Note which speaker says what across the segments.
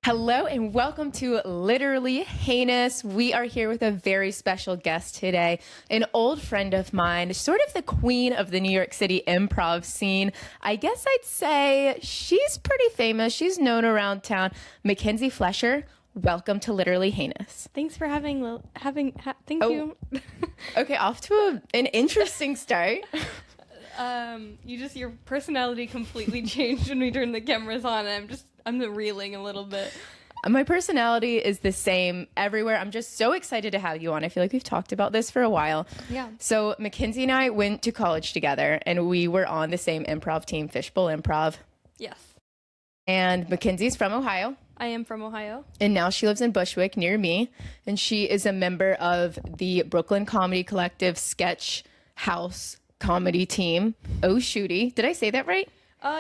Speaker 1: Hello and welcome to Literally Heinous. We are here with a very special guest today, an old friend of mine, sort of the queen of the New York City improv scene. I guess I'd say she's pretty famous. She's known around town. Mckenzie Fleischer, welcome to Literally Heinous.
Speaker 2: Thanks for thank you.
Speaker 1: Okay, off to an interesting start.
Speaker 2: Your personality completely changed when we turned the cameras on. I'm reeling a little bit.
Speaker 1: My personality is the same everywhere. I'm just so excited to have you on. I feel like we've talked about this for a while.
Speaker 2: Yeah.
Speaker 1: So Mckenzie and I went to college together, and we were on the same improv team, Fishbowl Improv.
Speaker 2: Yes.
Speaker 1: And Mackenzie's from Ohio.
Speaker 2: I am from Ohio.
Speaker 1: And now she lives in Bushwick near me. And she is a member of the Brooklyn Comedy Collective sketch house comedy team. Oh, shooty. Did I say that right?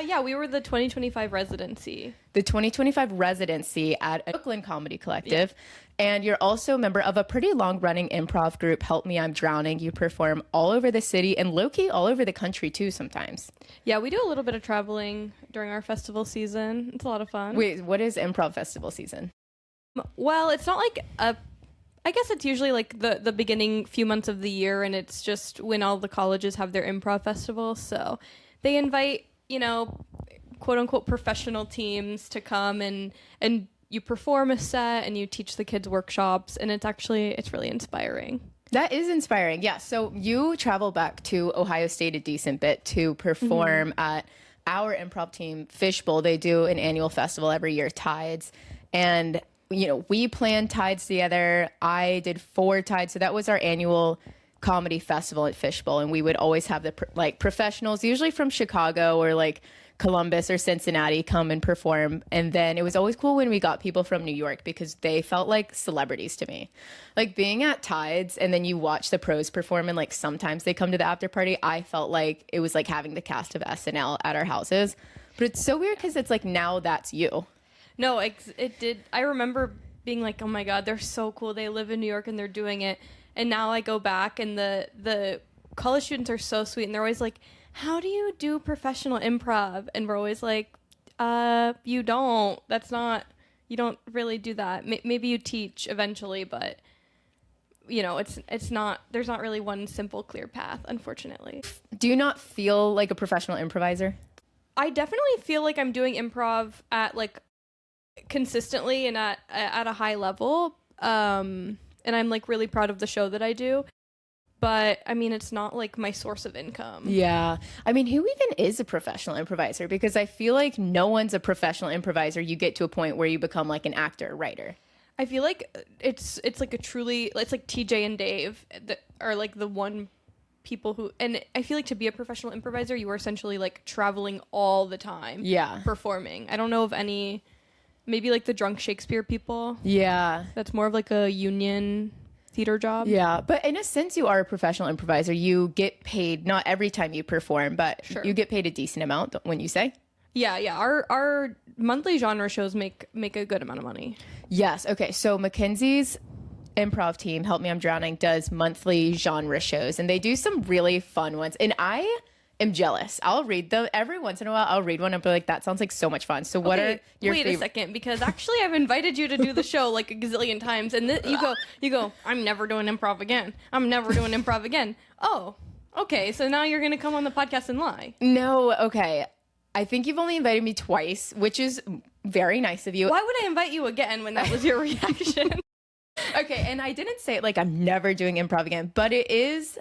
Speaker 2: Yeah, we were the 2025 residency.
Speaker 1: The 2025 residency at Brooklyn Comedy Collective. Yeah. And you're also a member of a pretty long-running improv group, Help Me, I'm Drowning. You perform all over the city and low-key all over the country, too, sometimes.
Speaker 2: Yeah, we do a little bit of traveling during our festival season. It's a lot of fun.
Speaker 1: Wait, what is improv festival season?
Speaker 2: Well, it's not like I guess it's usually like the beginning few months of the year, and it's just when all the colleges have their improv festivals. So they invite, quote unquote professional teams to come and you perform a set and you teach the kids workshops, and it's really inspiring.
Speaker 1: That is inspiring. Yeah. So you travel back to Ohio State a decent bit to perform at our improv team, Fishbowl. They do an annual festival every year, Tides. And, we planned Tides together. I did 4 Tides. So that was our annual comedy festival at Fishbowl. And we would always have the professionals, usually from Chicago or Columbus or Cincinnati, come and perform. And then it was always cool when we got people from New York because they felt like celebrities to me. Like being at Tides and then you watch the pros perform and sometimes they come to the after party. I felt like it was like having the cast of SNL at our houses. But it's so weird because it's now that's you.
Speaker 2: No, it did. I remember being like, oh my God, they're so cool. They live in New York and they're doing it. And now I go back and the college students are so sweet. And they're always like, how do you do professional improv? And we're always like, you don't. You don't really do that. Maybe you teach eventually, but it's not, there's not really one simple, clear path, unfortunately.
Speaker 1: Do you not feel like a professional improviser?
Speaker 2: I definitely feel like I'm doing improv at consistently and at a high level. And I'm really proud of the show that I do. But I mean, it's not my source of income.
Speaker 1: Yeah. I mean, who even is a professional improviser? Because I feel like no one's a professional improviser. You get to a point where you become an actor, or writer.
Speaker 2: I feel like it's like TJ and Dave that are the one people who, and I feel like to be a professional improviser, you are essentially traveling all the time.
Speaker 1: Yeah.
Speaker 2: Performing. I don't know of any, maybe the Drunk Shakespeare people.
Speaker 1: Yeah.
Speaker 2: That's more of a union theater job.
Speaker 1: Yeah, but in a sense you are a professional improviser. You get paid, not every time you perform, but
Speaker 2: sure,
Speaker 1: you get paid a decent amount, when you say?
Speaker 2: Yeah. Our monthly genre shows make a good amount of money.
Speaker 1: Yes. Okay. So Mackenzie's improv team, Help Me, I'm Drowning, does monthly genre shows, and they do some really fun ones. And I am jealous. I'll read them every once in a while. I'll read one and be like, that sounds like so much fun. So what are your
Speaker 2: Wait a second, because actually I've invited you to do the show a gazillion times, and you go, I'm never doing improv again. I'm never doing improv again. Oh, okay. So now you're gonna come on the podcast and lie.
Speaker 1: No, okay. I think you've only invited me twice, which is very nice of you.
Speaker 2: Why would I invite you again when that was your reaction?
Speaker 1: Okay, and I didn't say it I'm never doing improv again, but it is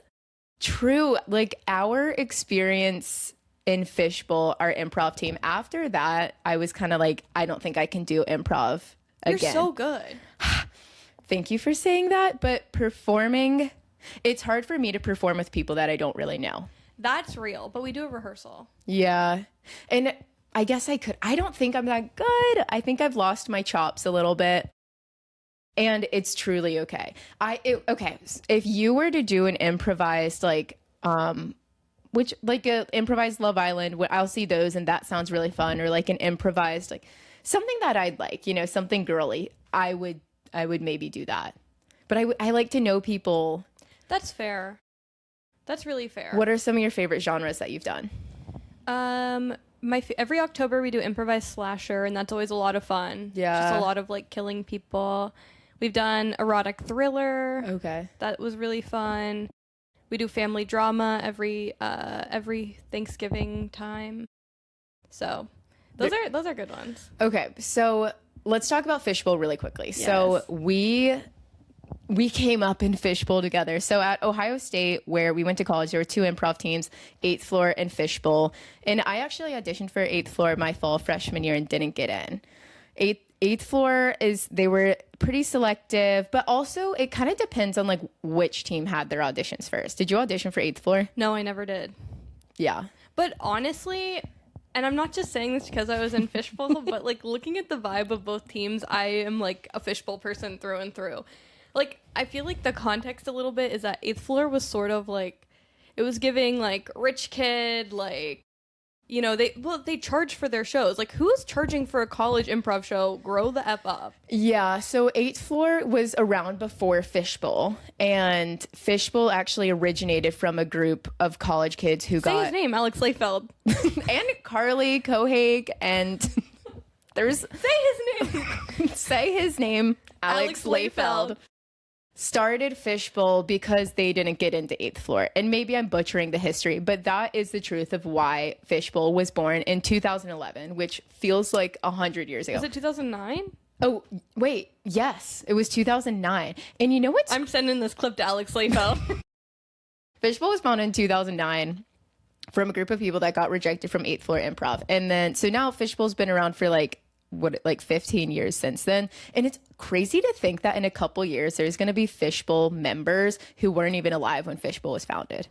Speaker 1: true. Our experience in Fishbowl, our improv team, after that, I was kind of I don't think I can do improv again.
Speaker 2: You're so good.
Speaker 1: Thank you for saying that. But performing, it's hard for me to perform with people that I don't really know.
Speaker 2: That's real, but we do a rehearsal.
Speaker 1: Yeah. And I guess I could. I don't think I'm that good. I think I've lost my chops a little bit. And it's truly okay. Okay. If you were to do an improvised, a improvised Love Island, I'll see those and that sounds really fun. Or an improvised, something that I'd something girly. I would maybe do that. But I like to know people.
Speaker 2: That's fair. That's really fair.
Speaker 1: What are some of your favorite genres that you've done?
Speaker 2: every October we do improvised slasher, and that's always a lot of fun.
Speaker 1: Yeah.
Speaker 2: Just a lot of like killing people. We've done erotic thriller.
Speaker 1: Okay.
Speaker 2: That was really fun. We do family drama every Thanksgiving time. So those are good ones.
Speaker 1: Okay, so let's talk about Fishbowl really quickly.
Speaker 2: Yes.
Speaker 1: So we came up in Fishbowl together. So at Ohio State, where we went to college, there were 2 improv teams, 8th Floor and Fishbowl. And I actually auditioned for 8th Floor my fall freshman year and didn't get in. 8th Floor they were pretty selective, but also it kind of depends on like which team had their auditions first. Did you audition for 8th Floor?
Speaker 2: No, I never did.
Speaker 1: Yeah.
Speaker 2: But honestly, and I'm not just saying this because I was in Fishbowl, but like looking at the vibe of both teams, I am like a Fishbowl person through and through. Like, I feel like the context a little bit is that 8th Floor was sort of like, it was giving like rich kid, like, you know, they charge for their shows. Like, who is charging for a college improv show? Grow the F up.
Speaker 1: Yeah, so 8th Floor was around before Fishbowl, and Fishbowl actually originated from a group of college kids who
Speaker 2: Say his name, Alex Layfeld.
Speaker 1: and Carly Cohaig, and there's...
Speaker 2: Say his name!
Speaker 1: Say his name, Alex Layfeld. Started Fishbowl because they didn't get into 8th Floor. And maybe I'm butchering the history, but that is the truth of why Fishbowl was born in 2011, which feels like 100 years ago.
Speaker 2: Was it 2009?
Speaker 1: Oh, wait. Yes, it was 2009. And you know what's...
Speaker 2: I'm sending this clip to Alex Layfeld.
Speaker 1: Fishbowl was founded in 2009 from a group of people that got rejected from 8th Floor Improv. And then, so now Fishbowl's been around for like 15 years since then. And it's crazy to think that in a couple years there's going to be Fishbowl members who weren't even alive when Fishbowl was founded.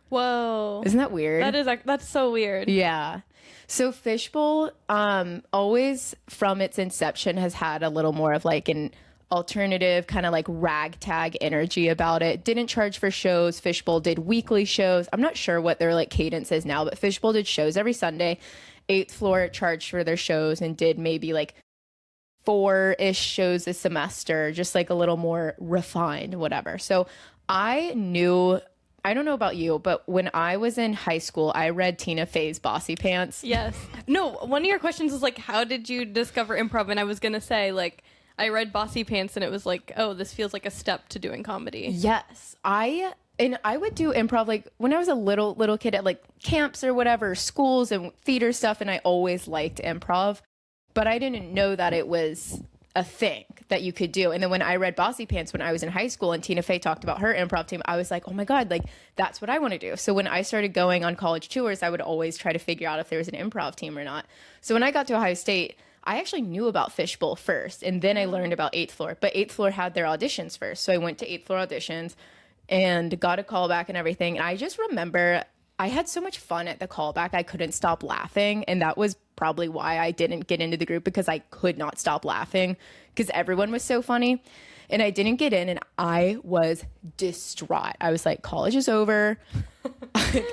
Speaker 2: Whoa.
Speaker 1: Isn't that weird?
Speaker 2: That's so weird.
Speaker 1: Yeah. So Fishbowl always from its inception has had a little more of like an alternative kind of like ragtag energy about it. Didn't charge for shows. Fishbowl did weekly shows. I'm not sure what their like cadence is now, but Fishbowl did shows every Sunday. 8th Floor charged for their shows and did maybe like 4-ish shows a semester, just like a little more refined, whatever. So I don't know about you, but when I was in high school, I read Tina Fey's Bossy Pants.
Speaker 2: Yes. No, one of your questions was like, how did you discover improv? And I was going to say, like, I read Bossy Pants and it was like, oh, this feels like a step to doing comedy.
Speaker 1: Yes. I would do improv like when I was a little kid at like camps or whatever, schools and theater stuff, and I always liked improv, but I didn't know that it was a thing that you could do. And then when I read Bossy Pants when I was in high school and Tina Fey talked about her improv team, I was like, oh my God, like that's what I want to do. So when I started going on college tours, I would always try to figure out if there was an improv team or not. So when I got to Ohio State, I actually knew about Fishbowl first, and then I learned about 8th Floor, but 8th Floor had their auditions first. So I went to 8th Floor auditions and got a callback and everything. And I just remember I had so much fun at the callback, I couldn't stop laughing. And that was probably why I didn't get into the group, because I could not stop laughing because everyone was so funny. And I didn't get in, and I was distraught. I was like, college is over.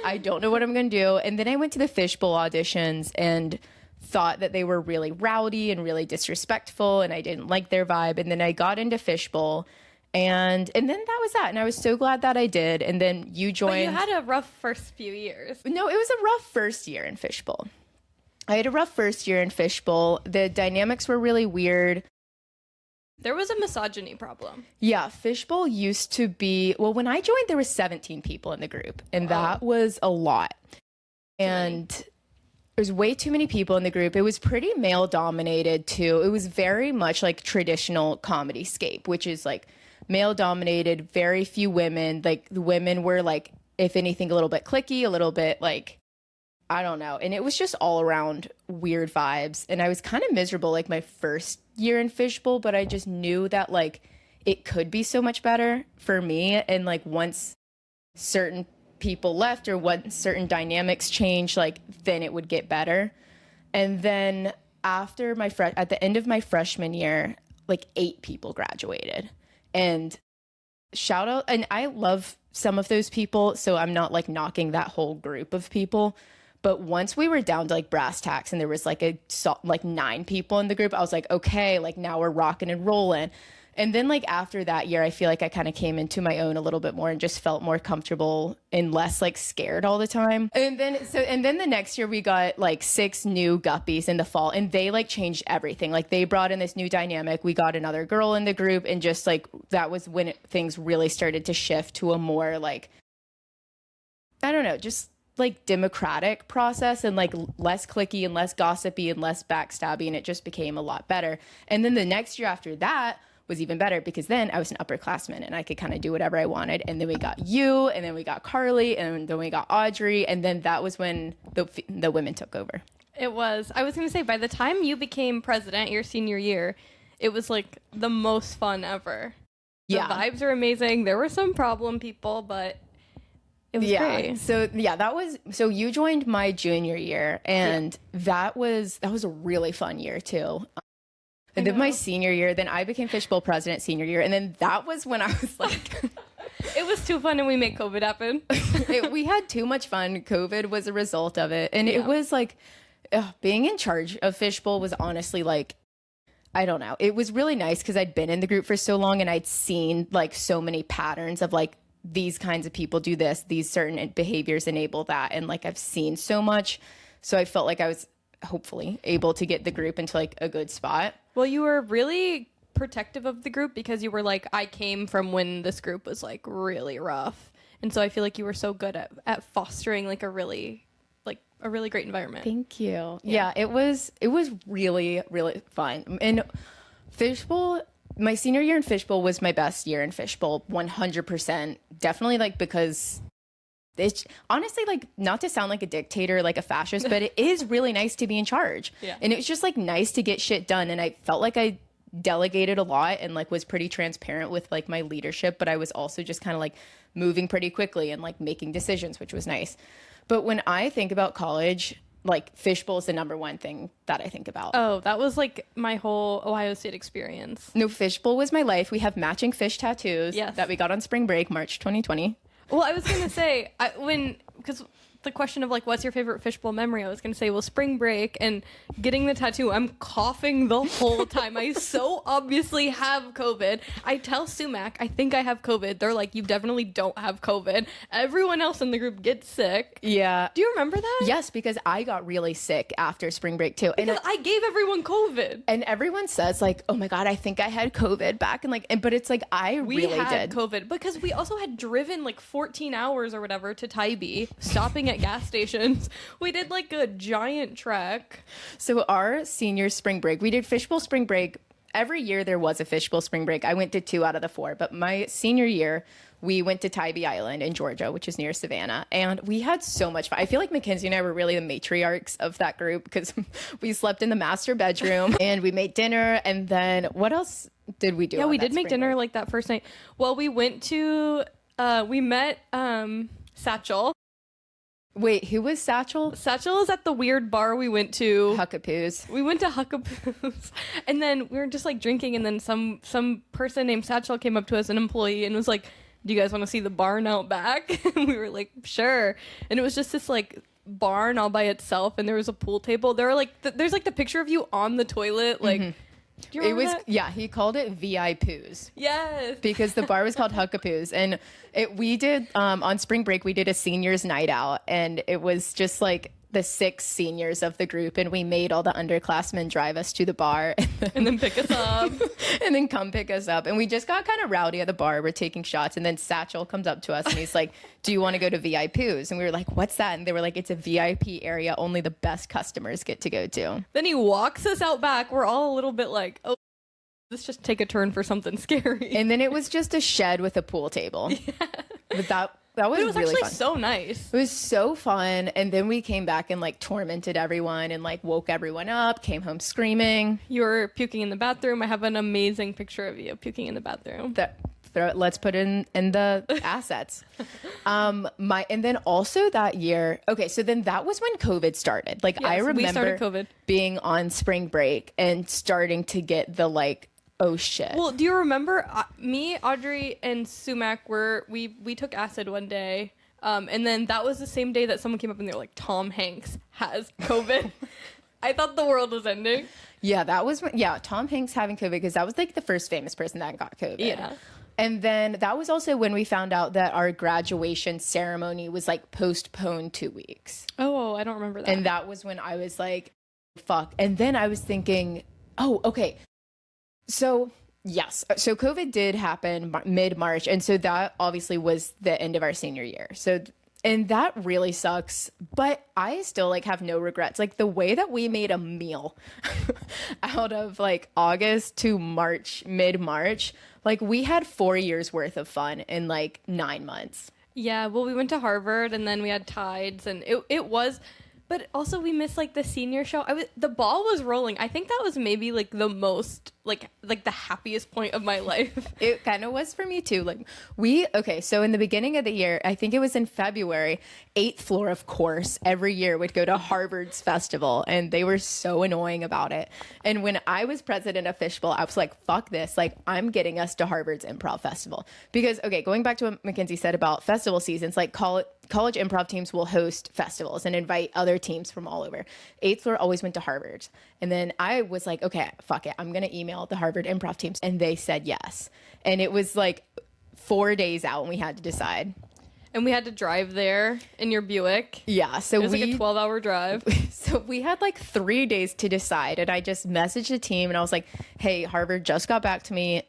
Speaker 1: I don't know what I'm going to do. And then I went to the Fishbowl auditions and thought that they were really rowdy and really disrespectful, and I didn't like their vibe. And then I got into Fishbowl. And then that was that. And I was so glad that I did. And then you joined.
Speaker 2: But you had a rough first few years.
Speaker 1: No, it was a rough first year in Fishbowl. I had a rough first year in Fishbowl. The dynamics were really weird.
Speaker 2: There was a misogyny problem.
Speaker 1: Yeah, Fishbowl used to be, well, when I joined, there was 17 people in the group. And that was a lot. And there's way too many people in the group. It was pretty male dominated too. It was very much like traditional comedy scape, which is like male dominated, very few women. Like the women were like, if anything, a little bit cliquey, a little bit like, I don't know. And it was just all around weird vibes. And I was kind of miserable like my first year in Fishbowl, but I just knew that like it could be so much better for me. And like once certain people left or once certain dynamics changed, like then it would get better. And then after at the end of my freshman year, like 8 people graduated. And shout out, and I love some of those people, so I'm not like knocking that whole group of people. But once we were down to like brass tacks and there was like 9 people in the group, I was like, okay, like now we're rocking and rolling. And then like after that year, I feel like I kind of came into my own a little bit more and just felt more comfortable and less like scared all the time. And then the next year we got like 6 new guppies in the fall, and they like changed everything. Like they brought in this new dynamic. We got another girl in the group, and just like that was when things really started to shift to a more like, I don't know, just like democratic process, and like less cliquey and less gossipy and less backstabby, and it just became a lot better. And then the next year after that was even better, because then I was an upperclassman and I could kind of do whatever I wanted. And then we got you, and then we got Carly, and then we got Audrey, and then that was when the women took over.
Speaker 2: It was. I was going to say, by the time you became president your senior year, it was like the most fun ever. The vibes are amazing. There were some problem people, but it was great.
Speaker 1: So you joined my junior year, and that was a really fun year too. And then my senior year, then I became Fishbowl president senior year. And then that was when I was like...
Speaker 2: It was too fun, and we made COVID happen.
Speaker 1: We had too much fun. COVID was a result of it. And it was like, being in charge of Fishbowl was honestly like, I don't know. It was really nice because I'd been in the group for so long, and I'd seen like so many patterns of like, these kinds of people do this, these certain behaviors enable that. And like, I've seen so much. So I felt like I was hopefully able to get the group into like a good spot.
Speaker 2: Well, you were really protective of the group because you were like, I came from when this group was like really rough. And so I feel like you were so good at fostering like a really great environment.
Speaker 1: Thank you. Yeah, it was really, really fun. And Fishbowl, my senior year in Fishbowl was my best year in Fishbowl, 100%. Definitely like because it's honestly like, not to sound like a dictator, like a fascist, but it is really nice to be in charge. Yeah. And it was just like nice to get shit done. And I felt like I delegated a lot and like was pretty transparent with like my leadership, but I was also just kind of like moving pretty quickly and like making decisions, which was nice. But when I think about college, like Fishbowl is the number one thing that I think about.
Speaker 2: Oh, that was like my whole Ohio State experience.
Speaker 1: No, Fishbowl was my life. We have matching fish tattoos that we got on spring break, March 2020.
Speaker 2: Well, I was going to say, because the question of like, what's your favorite Fishbowl memory? I was going to say, well, spring break and getting the tattoo. I'm coughing the whole time. I so obviously have COVID. I tell Sumac, I think I have COVID. They're like, you definitely don't have COVID. Everyone else in the group gets sick.
Speaker 1: Yeah.
Speaker 2: Do you remember that?
Speaker 1: Yes, because I got really sick after spring break too.
Speaker 2: Because I gave everyone COVID.
Speaker 1: And everyone says like, oh my God, I think I had COVID back. And like, but it's like, we really
Speaker 2: had
Speaker 1: did.
Speaker 2: COVID because we also had driven like 14 hours or whatever to Tybee, stopping at gas stations. We did like a giant trek.
Speaker 1: So our senior spring break, we did Fishbowl spring break. Every year there was a Fishbowl spring break. I went to 2 out of the 4, but my senior year we went to Tybee Island in Georgia, which is near Savannah, and we had so much fun. I feel like Mckenzie and I were really the matriarchs of that group because we slept in the master bedroom and we made dinner. And then what else did we do?
Speaker 2: Yeah, we did make dinner like that first night. Well, we went to we met Satchel.
Speaker 1: Wait, who was Satchel?
Speaker 2: Satchel is at the weird bar we went to.
Speaker 1: Huckapoo's.
Speaker 2: We went to Huckapoo's. And then we were just like drinking, and then some person named Satchel came up to us, an employee, and was like, do you guys want to see the barn out back? And we were like, sure. And it was just this like barn all by itself, and there was a pool table. There were like there's like the picture of you on the toilet, like do you remember that?
Speaker 1: Yeah, he called it VI Poos.
Speaker 2: Yes.
Speaker 1: Because the bar was called Huckapoo's. And we did, on spring break, we did a seniors night out. And it was just like the 6 seniors of the group. And we made all the underclassmen drive us to the bar.
Speaker 2: And then pick us up.
Speaker 1: And then come pick us up. And we just got kind of rowdy at the bar. We're taking shots. And then Satchel comes up to us and he's like, do you want to go to VI Poos? And we were like, what's that? And they were like, it's a VIP area. Only the best customers get to go to.
Speaker 2: Then he walks us out back. We're all a little bit like, oh, let's just take a turn for something scary.
Speaker 1: And then it was just a shed with a pool table. Yeah. But that was,
Speaker 2: it was
Speaker 1: really
Speaker 2: actually
Speaker 1: fun.
Speaker 2: So nice.
Speaker 1: It was so fun. And then we came back and like tormented everyone and like woke everyone up, came home screaming.
Speaker 2: You were puking in the bathroom. I have an amazing picture of you puking in the bathroom.
Speaker 1: Let's put in the assets. And then also that year, okay, so then that was when COVID started. Like, yes, I remember
Speaker 2: we started COVID.
Speaker 1: Being on spring break and starting to get the like, oh shit.
Speaker 2: Well, do you remember me, Audrey, and Sumac we took acid one day, and then that was the same day that someone came up and they were like, Tom Hanks has COVID. I thought the world was ending.
Speaker 1: Yeah, that was Tom Hanks having COVID, because that was like the first famous person that got COVID.
Speaker 2: Yeah.
Speaker 1: And then that was also when we found out that our graduation ceremony was like postponed 2 weeks.
Speaker 2: Oh, I don't remember that.
Speaker 1: And that was when I was like, fuck. And then I was thinking, oh, okay. So yes. So COVID did happen mid-March. And so that obviously was the end of our senior year. So, and that really sucks, but I still like have no regrets. Like the way that we made a meal out of like August to March, mid-March, like we had 4 years worth of fun in like 9 months.
Speaker 2: Yeah, well, we went to Harvard and then we had Tides, and it was, but also we missed like the senior show. The ball was rolling. I think that was maybe like the most like the happiest point of my life.
Speaker 1: It kind of was for me too. Like so in the beginning of the year, I think it was in February, 8th floor, of course, every year would go to Harvard's festival, and they were so annoying about it. And when I was president of Fishbowl, I was like, fuck this. Like, I'm getting us to Harvard's Improv Festival. Because, okay, going back to what Mckenzie said about festival seasons, like college improv teams will host festivals and invite other teams from all over. 8th floor always went to Harvard. And then I was like, okay, fuck it. I'm going to email the Harvard improv teams. And they said yes. And it was like 4 days out and we had to decide.
Speaker 2: And we had to drive there in your Buick.
Speaker 1: Yeah. So
Speaker 2: it was like a 12-hour drive.
Speaker 1: So we had like 3 days to decide. And I just messaged the team and I was like, hey, Harvard just got back to me.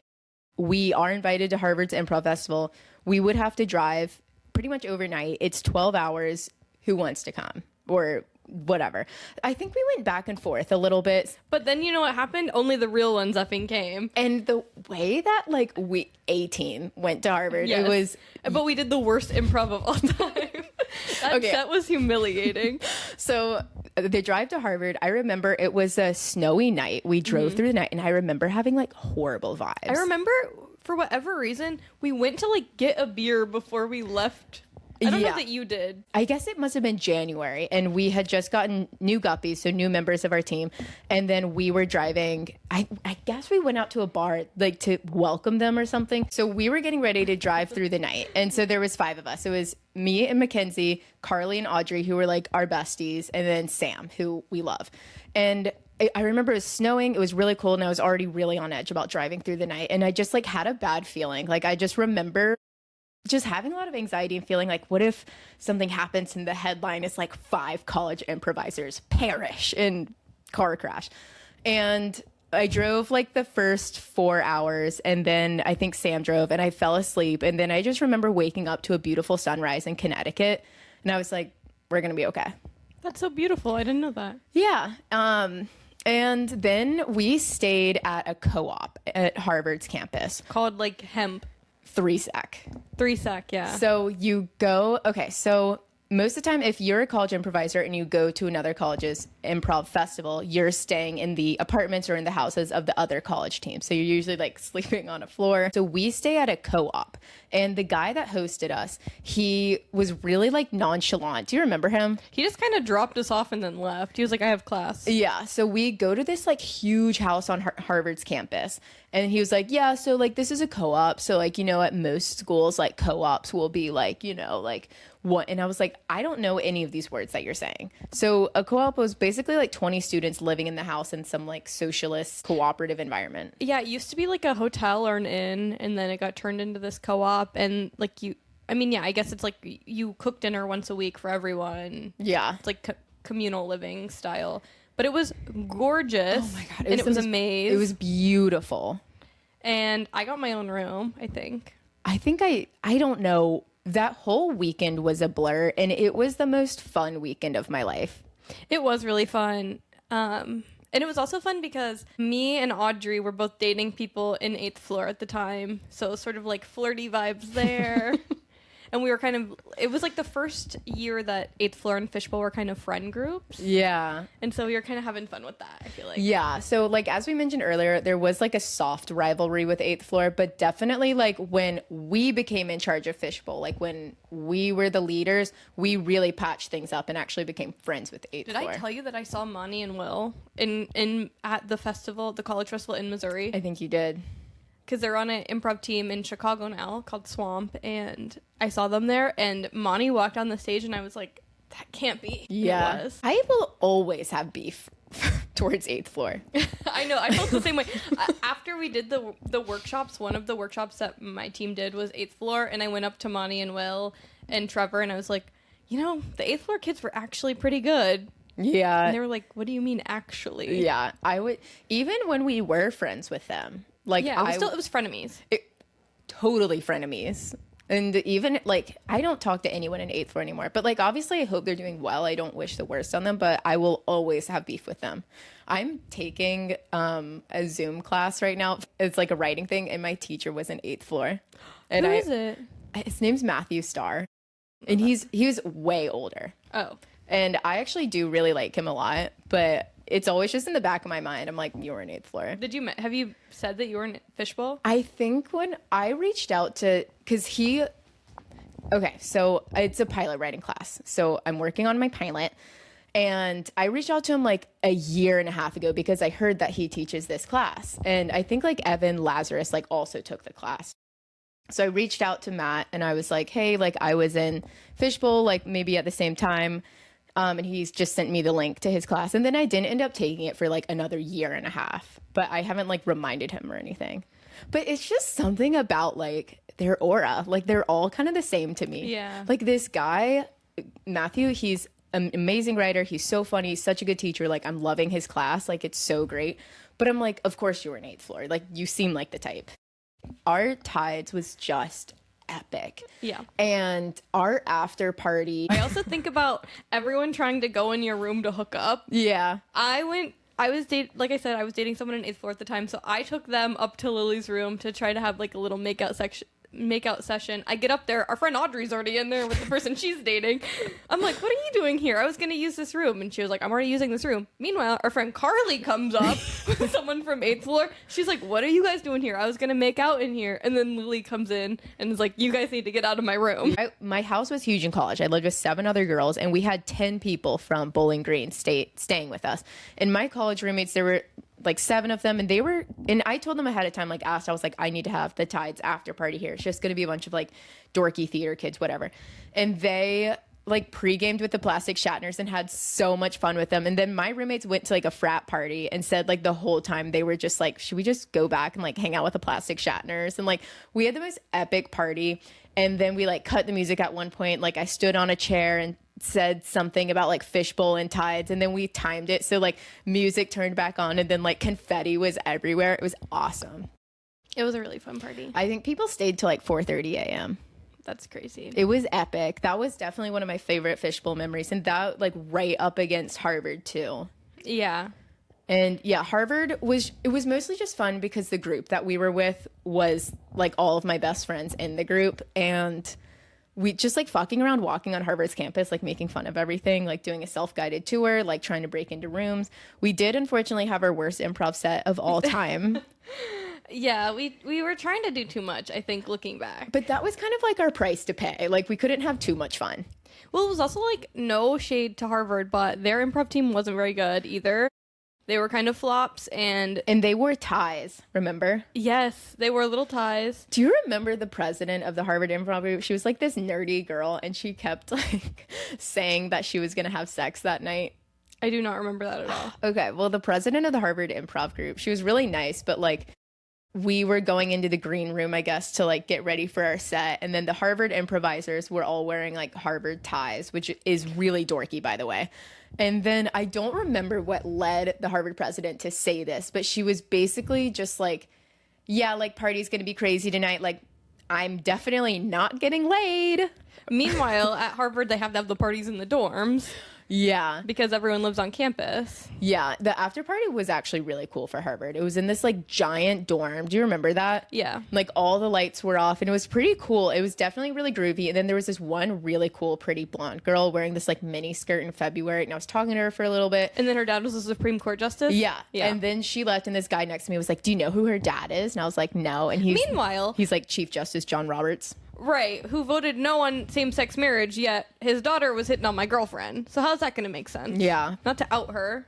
Speaker 1: We are invited to Harvard's Improv Festival. We would have to drive pretty much overnight. It's 12 hours. Who wants to come? Or whatever. I think we went back and forth a little bit.
Speaker 2: But then you know what happened? Only the real ones effing came.
Speaker 1: And the way that like we 18 went to Harvard,
Speaker 2: yes.
Speaker 1: It was...
Speaker 2: But we did the worst improv of all time. That was humiliating.
Speaker 1: So the drive to Harvard, I remember it was a snowy night. We drove through the night and I remember having like horrible vibes.
Speaker 2: I remember for whatever reason, we went to like get a beer before we left. I don't know that you did.
Speaker 1: I guess it must have been January, and we had just gotten new guppies, so new members of our team. And then we were driving. I guess we went out to a bar like to welcome them or something. So we were getting ready to drive through the night. And so there was 5 of us. It was me and Mckenzie, Carly and Audrey, who were like our besties, and then Sam, who we love. And I remember it was snowing. It was really cold, and I was already really on edge about driving through the night. And I just like had a bad feeling. Like I just remember just having a lot of anxiety and feeling like, what if something happens and the headline is like 5 college improvisers perish in car crash. And I drove like the first 4 hours, and then I think Sam drove, and I fell asleep. And then I just remember waking up to a beautiful sunrise in Connecticut, and I was like, we're going to be okay.
Speaker 2: That's so beautiful. I didn't know that.
Speaker 1: Yeah. And then we stayed at a co-op at Harvard's campus.
Speaker 2: Called like Hemp.
Speaker 1: 3-Sec.
Speaker 2: 3-Sec, yeah.
Speaker 1: So you go, okay, so most of the time, if you're a college improviser and you go to another college's improv festival, you're staying in the apartments or in the houses of the other college team. So you're usually like sleeping on a floor. So we stay at a co-op, and the guy that hosted us, he was really like nonchalant. Do you remember him?
Speaker 2: He just kind of dropped us off and then left. He was like, I have class.
Speaker 1: Yeah. So we go to this like huge house on Harvard's campus, and he was like, yeah, so like this is a co-op. So like, you know, at most schools, like co-ops will be like, you know, like what? And I was like, I don't know any of these words that you're saying. So a co-op was basically like 20 students living in the house in some like socialist cooperative environment.
Speaker 2: Yeah, it used to be like a hotel or an inn, and then it got turned into this co-op. And like I guess it's like you cook dinner once a week for everyone.
Speaker 1: Yeah.
Speaker 2: It's like communal living style. But it was gorgeous.
Speaker 1: Oh my God.
Speaker 2: And it was a maze.
Speaker 1: It was beautiful.
Speaker 2: And I got my own room, I think.
Speaker 1: I don't know. That whole weekend was a blur, and it was the most fun weekend of my life.
Speaker 2: It was really fun. And it was also fun because me and Audrey were both dating people in 8th floor at the time. So it was sort of like flirty vibes there. And we were it was like the first year that 8th floor and Fishbowl were kind of friend groups.
Speaker 1: Yeah.
Speaker 2: And so we were kind of having fun with that, I feel like.
Speaker 1: Yeah. So like, as we mentioned earlier, there was like a soft rivalry with 8th floor, but definitely like when we became in charge of Fishbowl, like when we were the leaders, we really patched things up and actually became friends with 8th floor.
Speaker 2: Did I tell you that I saw Monty and Will at the festival, the college festival in Missouri?
Speaker 1: I think you did.
Speaker 2: Because they're on an improv team in Chicago now called Swamp, and I saw them there, and Monty walked on the stage, and I was like, that can't be.
Speaker 1: Yeah.
Speaker 2: It was.
Speaker 1: I will always have beef towards 8th floor.
Speaker 2: I know. I felt the same way. After we did the workshops, one of the workshops that my team did was 8th floor, and I went up to Monty and Will and Trevor, and I was like, the 8th floor kids were actually pretty good.
Speaker 1: Yeah.
Speaker 2: And they were like, what do you mean actually?
Speaker 1: Yeah. I would, even when we were friends with them, like,
Speaker 2: yeah, it was frenemies.
Speaker 1: Totally frenemies. And even, like, I don't talk to anyone in 8th floor anymore. But, like, obviously, I hope they're doing well. I don't wish the worst on them, but I will always have beef with them. I'm taking a Zoom class right now. It's, like, a writing thing, and my teacher was in 8th floor. And
Speaker 2: Who is it?
Speaker 1: His name's Matthew Starr. And he was way older.
Speaker 2: Oh.
Speaker 1: And I actually do really like him a lot, but it's always just in the back of my mind. I'm like, you were in 8th floor.
Speaker 2: Have you said that you were in Fishbowl?
Speaker 1: I think when I reached out to, so it's a pilot writing class. So I'm working on my pilot, and I reached out to him like a year and a half ago because I heard that he teaches this class. And I think like Evan Lazarus like also took the class. So I reached out to Matt and I was like, hey, like I was in Fishbowl, like maybe at the same time. And he's just sent me the link to his class. And then I didn't end up taking it for like another year and a half, but I haven't like reminded him or anything. But it's just something about like their aura. Like they're all kind of the same to me.
Speaker 2: Yeah.
Speaker 1: Like this guy, Matthew, he's an amazing writer. He's so funny. He's such a good teacher. Like I'm loving his class. Like it's so great. But I'm like, of course you were in 8th floor. Like you seem like the type. Our Tides was just epic.
Speaker 2: Yeah.
Speaker 1: And our after party.
Speaker 2: I also think about everyone trying to go in your room to hook up.
Speaker 1: Yeah.
Speaker 2: I was dating someone in 8th floor at the time, so I took them up to Lily's room to try to have like a little makeout session. I get up there, our friend Audrey's already in there with the person she's dating. I'm like, what are you doing here? I was gonna use this room. And she was like, I'm already using this room. Meanwhile, our friend Carly comes up with someone from 8th floor. She's like, what are you guys doing here? I was gonna make out in here. And then Lily comes in and is like, you guys need to get out of my room.
Speaker 1: My house was huge in college. I lived with 7 other girls, and we had 10 people from Bowling Green staying with us. And my college roommates, there were like 7 of them, and I told them ahead of time, like asked, I was like, I need to have the Tides after party here. It's just going to be a bunch of like dorky theater kids, whatever. And they like pre-gamed with the Plastic Shatners and had so much fun with them. And then my roommates went to like a frat party and said like the whole time they were just like, should we just go back and like hang out with the Plastic Shatners? And like we had the most epic party. And then we like cut the music at one point. Like I stood on a chair and said something about like Fishbowl and Tides, and then we timed it so like music turned back on, and then like confetti was everywhere. It was awesome.
Speaker 2: It was a really fun party.
Speaker 1: I think people stayed till like 4:30 a.m.
Speaker 2: That's crazy.
Speaker 1: It was epic. That was definitely one of my favorite Fishbowl memories, and that like right up against Harvard too.
Speaker 2: Yeah.
Speaker 1: And yeah, Harvard was mostly just fun because the group that we were with was like all of my best friends in the group, and we just like fucking around, walking on Harvard's campus, like making fun of everything, like doing a self-guided tour, like trying to break into rooms. We did unfortunately have our worst improv set of all time.
Speaker 2: Yeah, we were trying to do too much, I think, looking back.
Speaker 1: But that was kind of like our price to pay. Like we couldn't have too much fun.
Speaker 2: Well, it was also like no shade to Harvard, but their improv team wasn't very good either. They were kind of flops, and
Speaker 1: they wore ties, remember?
Speaker 2: Yes, they wore little ties.
Speaker 1: Do you remember the president of the Harvard Improv Group? She was like this nerdy girl, and she kept like saying that she was going to have sex that night.
Speaker 2: I do not remember that at all.
Speaker 1: Okay, well, the president of the Harvard Improv Group, she was really nice, but like we were going into the green room, I guess, to like get ready for our set. And then the Harvard improvisers were all wearing like Harvard ties, which is really dorky, by the way. And then I don't remember what led the Harvard president to say this, but she was basically just like, yeah, like party's going to be crazy tonight. Like I'm definitely not getting laid.
Speaker 2: Meanwhile, at Harvard, they have to have the parties in the dorms.
Speaker 1: Yeah.
Speaker 2: Because everyone lives on campus.
Speaker 1: Yeah. The after party was actually really cool for Harvard. It was in this like giant dorm. Do you remember that?
Speaker 2: Yeah.
Speaker 1: Like all the lights were off and it was pretty cool. It was definitely really groovy. And then there was this one really cool, pretty blonde girl wearing this like mini skirt in February. And I was talking to her for a little bit.
Speaker 2: And then her dad was a Supreme Court justice?
Speaker 1: Yeah.
Speaker 2: Yeah.
Speaker 1: And then she left and this guy next to me was like, do you know who her dad is? And I was like, no. And he's like Chief Justice John Roberts.
Speaker 2: Right, who voted no on same-sex marriage, yet his daughter was hitting on my girlfriend. So how's that going to make sense?
Speaker 1: Yeah.
Speaker 2: Not to out her.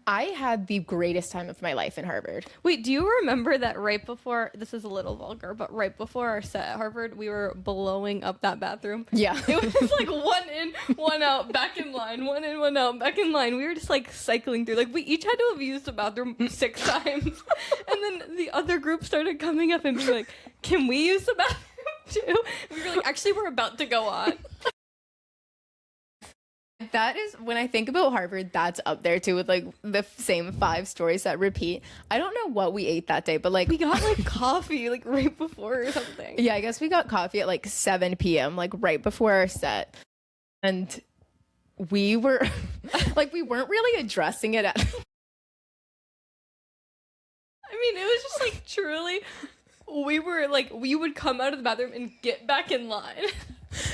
Speaker 1: I had the greatest time of my life in Harvard.
Speaker 2: Wait, do you remember that right before, this is a little vulgar, but right before our set at Harvard, we were blowing up that bathroom?
Speaker 1: Yeah.
Speaker 2: It was like one in, one out, back in line, one in, one out, back in line. We were just like cycling through. Like we each had to have used the bathroom 6 times. And then the other group started coming up and being like, can we use the bathroom too? And we were like, actually, we're about to go on.
Speaker 1: That is, when I think about Harvard, that's up there too with like the same 5 stories that repeat. I don't know what we ate that day, but like
Speaker 2: We got like coffee like right before or something.
Speaker 1: yeah, I guess we got coffee at like 7 p.m., like right before our set. And we were like, we weren't really addressing it at
Speaker 2: I mean, it was just like truly, we were like, we would come out of the bathroom and get back in line.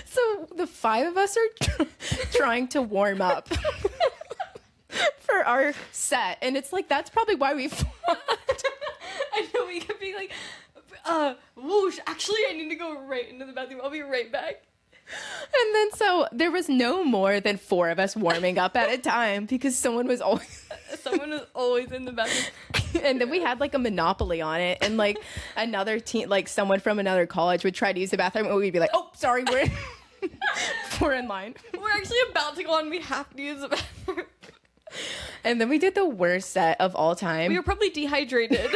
Speaker 1: So the 5 of us are trying to warm up for our set. And it's like, that's probably why we fought.
Speaker 2: I know, we could be like, whoosh, actually I need to go right into the bathroom. I'll be right back.
Speaker 1: And then so there was no more than 4 of us warming up at a time because someone was always
Speaker 2: in the bathroom.
Speaker 1: and then we had like a monopoly on it, and like another team, like someone from another college would try to use the bathroom and we'd be like, oh sorry, we're in line,
Speaker 2: We're actually about to go on, we have to use the bathroom.
Speaker 1: and then we did the worst set of all time.
Speaker 2: We were probably dehydrated.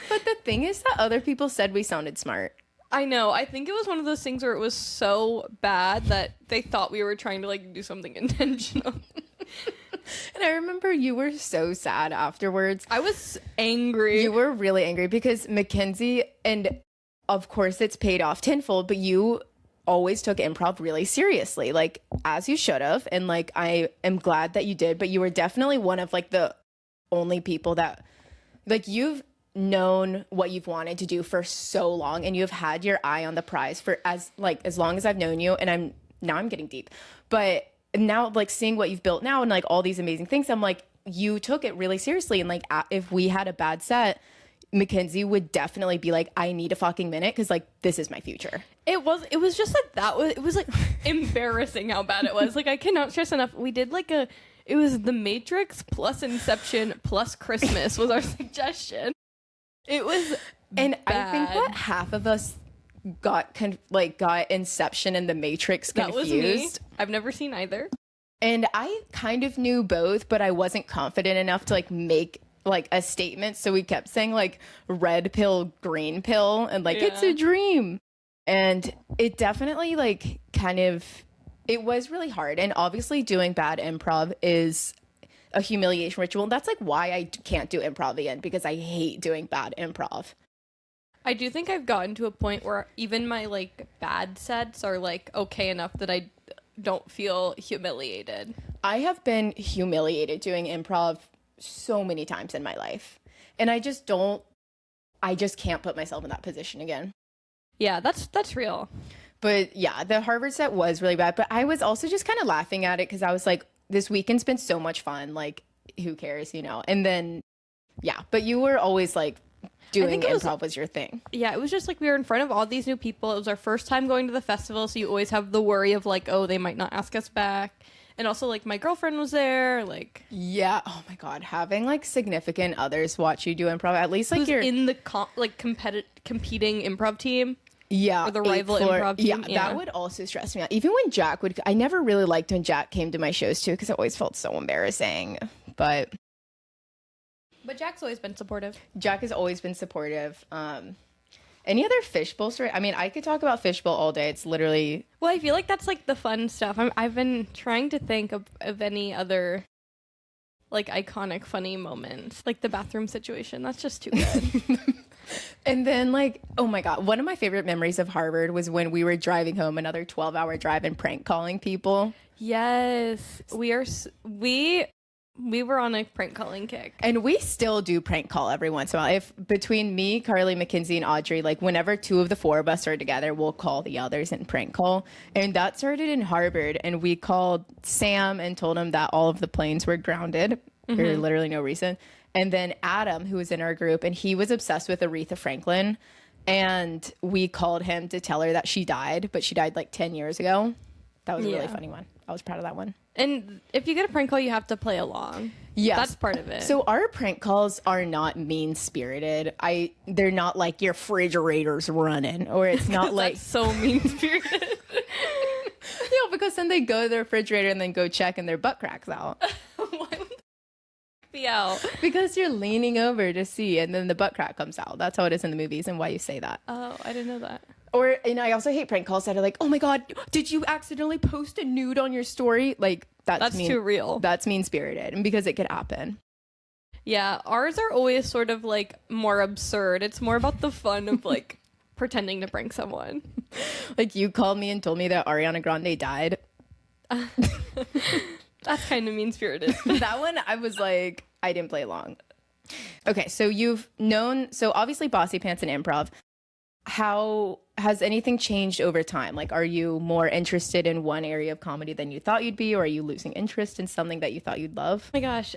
Speaker 1: But the thing is that other people said we sounded smart.
Speaker 2: I know. I think it was one of those things where it was so bad that they thought we were trying to like do something intentional.
Speaker 1: And I remember you were so sad afterwards.
Speaker 2: I was angry.
Speaker 1: You were really angry because Mckenzie, and of course it's paid off tenfold, but you always took improv really seriously, like as you should have. And like, I am glad that you did, but you were definitely one of like the only people that like, you've known what you've wanted to do for so long, and you've had your eye on the prize for as long as I've known you. And I'm getting deep, but now like seeing what you've built now and like all these amazing things, I'm like, you took it really seriously. And like, if we had a bad set, Mckenzie would definitely be like, I need a fucking minute because like this is my future.
Speaker 2: It was just like it was like embarrassing how bad it was. Like I cannot stress enough. We did like it was The Matrix plus Inception plus Christmas was our suggestion. It was
Speaker 1: and
Speaker 2: bad.
Speaker 1: I think that half of us got Inception and The Matrix confused.
Speaker 2: That was me. I've never seen either.
Speaker 1: And I kind of knew both, but I wasn't confident enough to like make like a statement. So we kept saying like red pill, green pill, and like it's a dream. And it definitely like it was really hard. And obviously doing bad improv is a humiliation ritual. And that's like why I can't do improv again, because I hate doing bad improv.
Speaker 2: I do think I've gotten to a point where even my like bad sets are like okay enough that I don't feel humiliated. I
Speaker 1: have been humiliated doing improv so many times in my life, and I just can't put myself in that position again.
Speaker 2: Yeah, that's real.
Speaker 1: But yeah, the Harvard set was really bad, but I was also just kind of laughing at it because I was like, this weekend's been so much fun, like who cares, you know? And then yeah, but you were always like doing improv was your thing.
Speaker 2: Yeah, it was just like we were in front of all these new people. It was our first time going to the festival, so you always have the worry of like, oh, they might not ask us back. And also like my girlfriend was there, like
Speaker 1: yeah, oh my god, having like significant others watch you do improv, at least like you're
Speaker 2: in the competing improv team.
Speaker 1: Yeah,
Speaker 2: or the rival improv team.
Speaker 1: Yeah, that would also stress me out. Even when Jack I never really liked when Jack came to my shows too, because it always felt so embarrassing. But
Speaker 2: Jack's always been supportive.
Speaker 1: Jack has always been supportive. Any other Fishbowl story? I mean, I could talk about Fishbowl all day. It's literally...
Speaker 2: Well, I feel like that's like the fun stuff. I've been trying to think of any other like iconic funny moments, like the bathroom situation. That's just too good.
Speaker 1: And then like, oh my god, one of my favorite memories of Harvard was when we were driving home, another 12-hour drive, and prank calling people.
Speaker 2: Yes, we were on a prank calling kick.
Speaker 1: And we still do prank call every once in a while. If between me, Carly, Mckenzie, and Audrey, like whenever 2 of the 4 of us are together, we'll call the others and prank call. And that started in Harvard. And we called Sam and told him that all of the planes were grounded for literally no reason. And then Adam, who was in our group, and he was obsessed with Aretha Franklin. And we called him to tell her that she died, but she died like 10 years ago. That was a really funny one. I was proud of that one.
Speaker 2: And if you get a prank call, you have to play along.
Speaker 1: Yes.
Speaker 2: That's part of it.
Speaker 1: So our prank calls are not mean-spirited. They're not like your refrigerator's running, or it's not like
Speaker 2: That's so mean-spirited.
Speaker 1: Because then they go to the refrigerator and then go check and their butt cracks out.
Speaker 2: Why would be out?
Speaker 1: Because you're leaning over to see and then the butt crack comes out. That's how it is in the movies and why you say that.
Speaker 2: Oh, I didn't know that.
Speaker 1: Or, and I also hate prank calls that are like, oh my God, did you accidentally post a nude on your story? Like, that's
Speaker 2: too real.
Speaker 1: That's mean-spirited, and because it could happen.
Speaker 2: Yeah, ours are always sort of like more absurd. It's more about the fun of like pretending to prank someone.
Speaker 1: Like, you called me and told me that Ariana Grande died.
Speaker 2: That's kind of mean-spirited.
Speaker 1: That one, I was like, I didn't play along. Okay, so so obviously Bossy Pants and Improv. How has anything changed over time? Like, are you more interested in one area of comedy than you thought you'd be, or are you losing interest in something that you thought you'd love?
Speaker 2: Oh my gosh.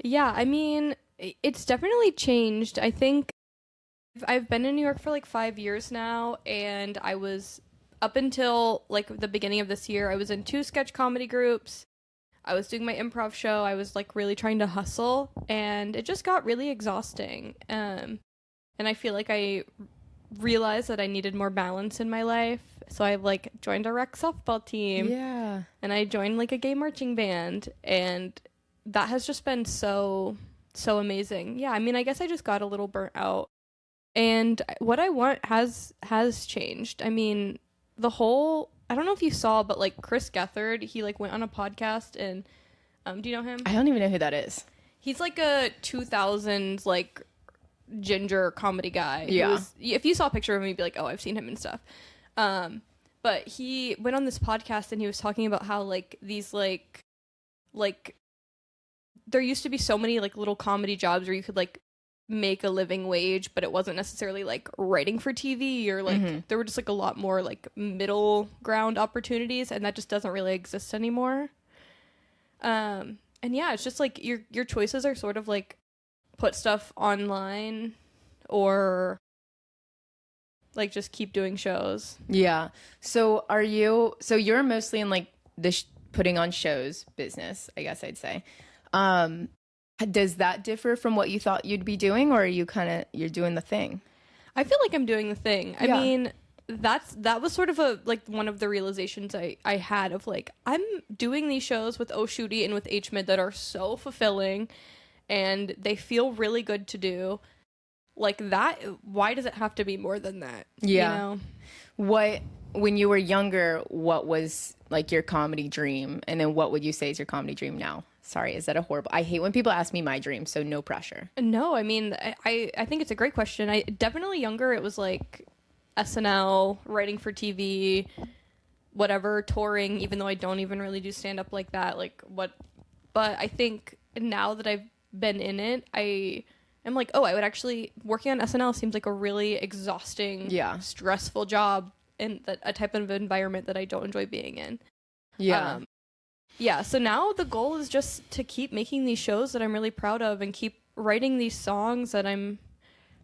Speaker 2: Yeah, I mean, it's definitely changed. I think I've been in New York for like 5 years now, and I was, up until like the beginning of this year, I was in 2 sketch comedy groups. I was doing my improv show. I was like really trying to hustle, and it just got really exhausting. And I feel like I realized that I needed more balance in my life. So I like joined a rec softball team.
Speaker 1: Yeah.
Speaker 2: And I joined like a gay marching band, and that has just been so amazing. Yeah, I mean, I guess I just got a little burnt out. And what I want has changed. I mean, I don't know if you saw, but like Chris Gethard, he like went on a podcast, and do you know him?
Speaker 1: I don't even know who that is.
Speaker 2: He's like a 2000s like ginger comedy guy.
Speaker 1: Yeah.
Speaker 2: If you saw a picture of him, you'd be like, oh, I've seen him and stuff. But he went on this podcast, and he was talking about how like these like there used to be so many like little comedy jobs where you could like make a living wage, but it wasn't necessarily like writing for TV, or like there were just like a lot more like middle ground opportunities, and that just doesn't really exist anymore. And yeah, it's just like your choices are sort of like put stuff online, or like just keep doing shows.
Speaker 1: Yeah. So you're mostly in like the putting on shows business, I guess I'd say. Does that differ from what you thought you'd be doing, or are you're doing the thing?
Speaker 2: I feel like I'm doing the thing. I mean, that was sort of one of the realizations I had of like, I'm doing these shows with Oh Shooty and with H-Mid that are so fulfilling, and they feel really good to do. Like that, why does it have to be more than that?
Speaker 1: Yeah. You know? When you were younger, what was like your comedy dream? And then what would you say is your comedy dream now? Sorry, is that a horrible... I hate when people ask me my dream, so no pressure.
Speaker 2: No, I mean, I think it's a great question. I definitely younger, it was like SNL, writing for TV, whatever, touring, even though I don't even really do stand-up like that. But I think now that I've been in it, I am like, oh, I would actually... Working on SNL seems like a really exhausting, stressful job, in a type of environment that I don't enjoy being in.
Speaker 1: Yeah.
Speaker 2: Yeah, so now the goal is just to keep making these shows that I'm really proud of, and keep writing these songs that I'm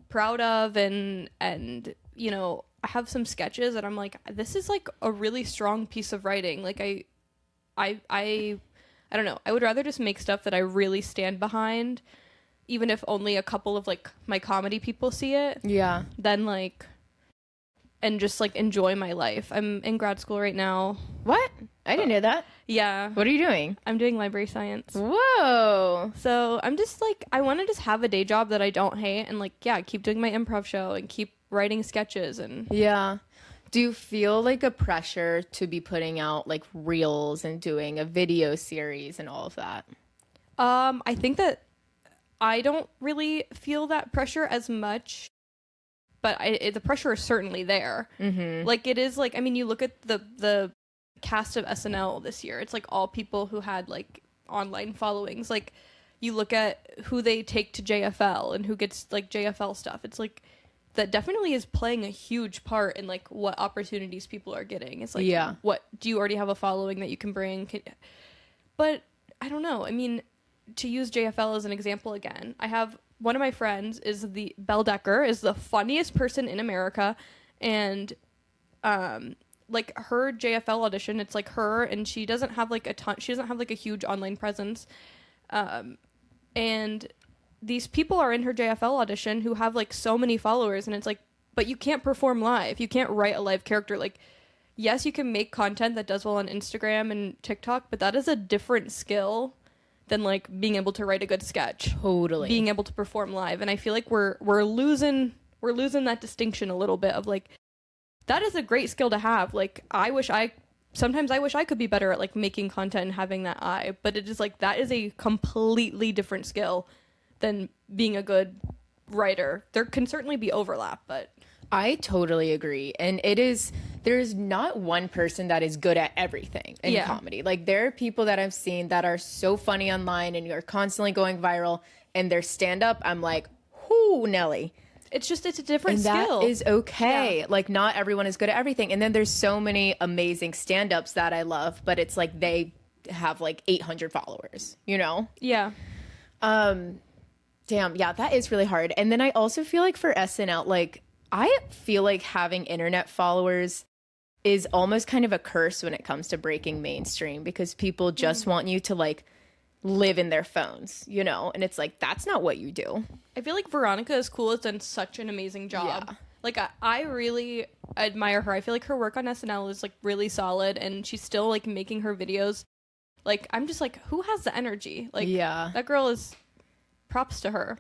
Speaker 2: proud of, and you know, I have some sketches that I'm like, this is like a really strong piece of writing. Like I don't know. I would rather just make stuff that I really stand behind, even if only a couple of like my comedy people see it.
Speaker 1: Yeah.
Speaker 2: Than like, and just like enjoy my life. I'm in grad school right now.
Speaker 1: What? I didn't know that.
Speaker 2: Yeah.
Speaker 1: What are you doing?
Speaker 2: I'm doing library science.
Speaker 1: Whoa.
Speaker 2: So I'm just like, I want to just have a day job that I don't hate, and like, yeah, keep doing my improv show and keep writing sketches. And
Speaker 1: yeah. Do you feel like a pressure to be putting out like reels and doing a video series and all of that?
Speaker 2: I think that I don't really feel that pressure as much, but the pressure is certainly there. Mm-hmm. Like it is like, I mean, you look at the cast of SNL this year, it's like all people who had like online followings. Like you look at who they take to JFL and who gets like JFL stuff. It's like that definitely is playing a huge part in like what opportunities people are getting. It's like, what do you already have a following that you can bring? But I don't know. I mean, to use JFL as an example again, I have one of my friends is Bell Decker is the funniest person in America, and like her JFL audition, it's like her, and she doesn't have like she doesn't have like a huge online presence. And these people are in her JFL audition who have like so many followers, and it's like, but you can't perform live. You can't write a live character. Like, yes, you can make content that does well on Instagram and TikTok, but that is a different skill than like being able to write a good sketch.
Speaker 1: Totally.
Speaker 2: Being able to perform live. And I feel like we're losing that distinction a little bit of like, that is a great skill to have. Like, sometimes I wish I could be better at like making content and having that eye, but it is like, that is a completely different skill than being a good writer. There can certainly be overlap, but
Speaker 1: I totally agree. And there's not one person that is good at everything in comedy. Like, there are people that I've seen that are so funny online and you're constantly going viral, and their stand-up, I'm like, whoo, Nelly.
Speaker 2: It's a different
Speaker 1: and
Speaker 2: skill.
Speaker 1: That is okay. Yeah. Like, not everyone is good at everything. And then there's so many amazing stand-ups that I love, but it's like they have like 800 followers, you know?
Speaker 2: Yeah.
Speaker 1: Damn, yeah, that is really hard. And then I also feel like for SNL, like, I feel like having internet followers is almost kind of a curse when it comes to breaking mainstream, because people just want you to like live in their phones, you know? And it's like, that's not what you do.
Speaker 2: I feel like Veronica is cool. Has done such an amazing job. Yeah. Like, I really admire her. I feel like her work on SNL is like really solid, and she's still like making her videos. Like, I'm just like, who has the energy? Like, yeah, that girl is, props to her.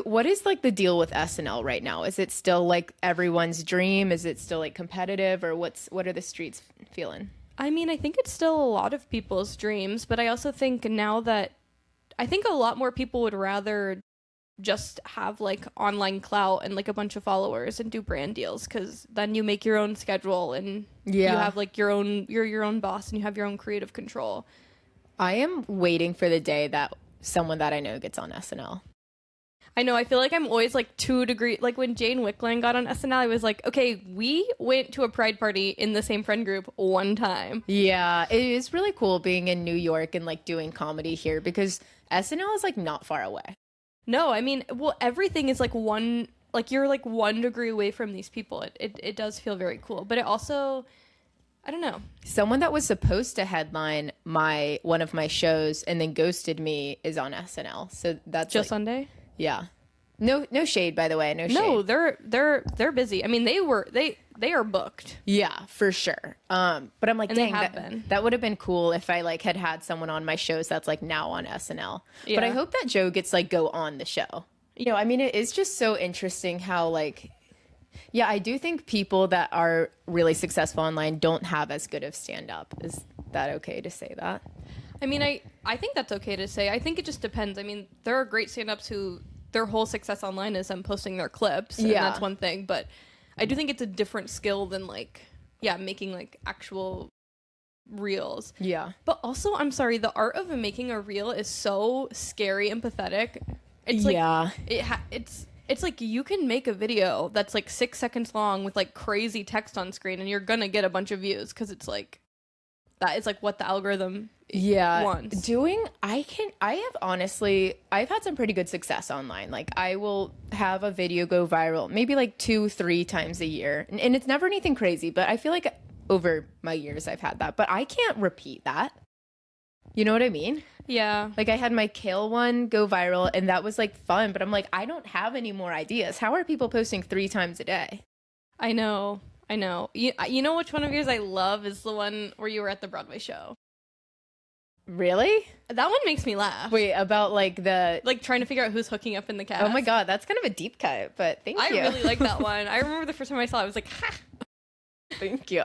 Speaker 1: What is like the deal with SNL right now? Is it still like everyone's dream? Is it still like competitive, or what are the streets feeling?
Speaker 2: I mean, I think it's still a lot of people's dreams, but I also think now that I think a lot more people would rather just have like online clout and like a bunch of followers and do brand deals, because then you make your own schedule and you have like you're your own boss and you have your own creative control.
Speaker 1: I am waiting for the day that someone that I know gets on SNL.
Speaker 2: I know. I feel like I'm always like 2 degrees. Like when Jane Wickland got on SNL, I was like, okay, we went to a pride party in the same friend group one time.
Speaker 1: Yeah, it is really cool being in New York and like doing comedy here, because SNL is like not far away.
Speaker 2: No, I mean, well, everything is like you're like 1 degree away from these people. It does feel very cool, but it also, I don't know.
Speaker 1: Someone that was supposed to headline one of my shows and then ghosted me is on SNL. So that's
Speaker 2: just
Speaker 1: like,
Speaker 2: Sunday.
Speaker 1: Yeah. No shade, by the way. No shade.
Speaker 2: No, they're busy. I mean, they are booked.
Speaker 1: Yeah, for sure. But I'm like,
Speaker 2: and
Speaker 1: dang, that would have been cool if I like had someone on my shows that's like now on SNL. Yeah. But I hope that Joe gets like go on the show. You know, I mean, it is just so interesting how like, yeah, I do think people that are really successful online don't have as good of stand-up. Is that okay to say that?
Speaker 2: I mean, I think that's okay to say. I think it just depends. I mean, there are great stand-ups who their whole success online is them posting their clips, and that's one thing. But I do think it's a different skill than like, making like actual reels.
Speaker 1: Yeah.
Speaker 2: But also, I'm sorry, the art of making a reel is so scary and pathetic. It's like, it's like you can make a video that's like 6 seconds long with like crazy text on screen, and you're gonna get a bunch of views because it's like that is like what the algorithm wants. I've had some pretty good success online. Like, I will have a video go viral maybe like 2-3 times a year, and it's never anything crazy, but I feel like over my years I've had that, but I can't repeat that. You know what I mean? Yeah.
Speaker 1: Like, I had my kale one go viral, and that was like fun, but I'm like, I don't have any more ideas. How are people posting 3 times a day?
Speaker 2: I know. You know which one of yours I love is the one where you were at the Broadway show.
Speaker 1: Really?
Speaker 2: That one makes me laugh.
Speaker 1: Wait, about like
Speaker 2: trying to figure out who's hooking up in the cast.
Speaker 1: Oh my god, that's kind of a deep cut, but thank you.
Speaker 2: I really like that one. I remember the first time I saw it, I was like, ha!
Speaker 1: Thank you.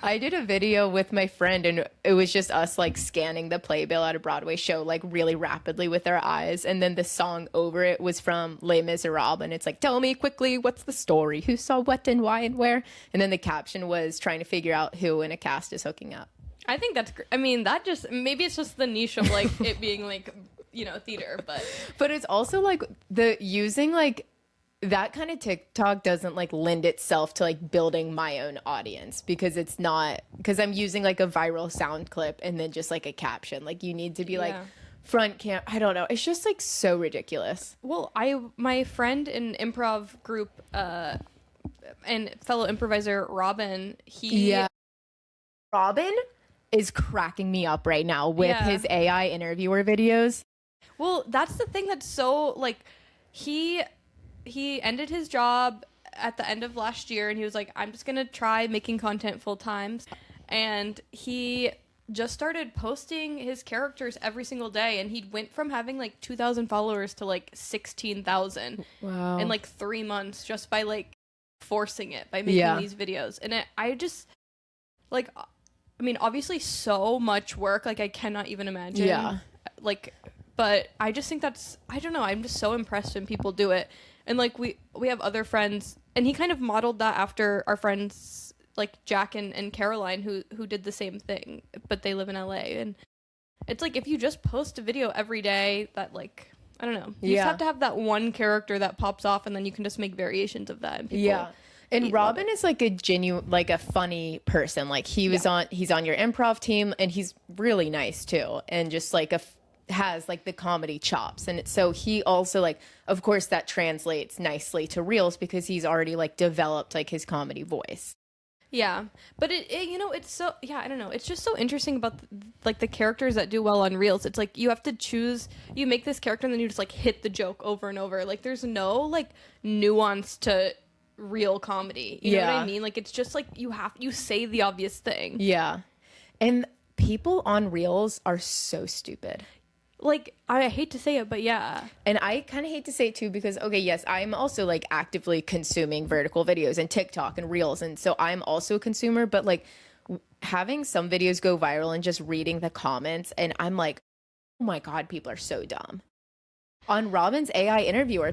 Speaker 1: I did a video with my friend, and it was just us like scanning the playbill at a Broadway show like really rapidly with our eyes, and then the song over it was from Les Miserables, and it's like, tell me quickly, what's the story, who saw what and why and where, and then the caption was trying to figure out who in a cast is hooking up.
Speaker 2: I think that's I mean, that just maybe it's just the niche of like it being like, you know, theater, but
Speaker 1: it's also like the using like that kind of TikTok doesn't like lend itself to like building my own audience, because I'm using like a viral sound clip and then just like a caption. Like, you need to be like front cam. I don't know. It's just like so ridiculous.
Speaker 2: Well, my friend in improv group and fellow improviser Robin, he
Speaker 1: Robin is cracking me up right now with
Speaker 2: Yeah.
Speaker 1: his AI interviewer videos.
Speaker 2: Well, that's the thing that's so, like, he ended his job at the end of last year, and he was like, I'm just gonna try making content full time. And he just started posting his characters every single day, and he went from having like 2,000 followers to like 16,000
Speaker 1: Wow.
Speaker 2: in like 3 months, just by like forcing it, by making these videos. And I just, like, I mean, obviously so much work, like I cannot even imagine.
Speaker 1: Yeah.
Speaker 2: Like, but I just think that's, I don't know, I'm just so impressed when people do it. And like we have other friends, and he kind of modeled that after our friends like Jack and Caroline, who did the same thing, but they live in LA. And it's like, if you just post a video every day, that, like, I don't know, you just have to have that one character that pops off, and then you can just make variations of that, and people
Speaker 1: and Robin is like a genuine, like a funny person. Like he's on your improv team, and he's really nice too, and just like has like the comedy chops. And so he also, like, of course that translates nicely to reels, because he's already like developed like his comedy voice.
Speaker 2: Yeah, but it you know, it's so, I don't know, it's just so interesting about like the characters that do well on reels. It's like you have to choose, you make this character, and then you just like hit the joke over and over. Like there's no like nuance to real comedy, you know what I mean? Like it's just like you say the obvious thing.
Speaker 1: And people on reels are so stupid.
Speaker 2: Like, I hate to say it, but yeah.
Speaker 1: And I kind of hate to say it too, because, okay, yes, I'm also like actively consuming vertical videos and TikTok and reels. And so I'm also a consumer, but like having some videos go viral and just reading the comments, and I'm like, oh my God, people are so dumb. On Robin's AI interviewer,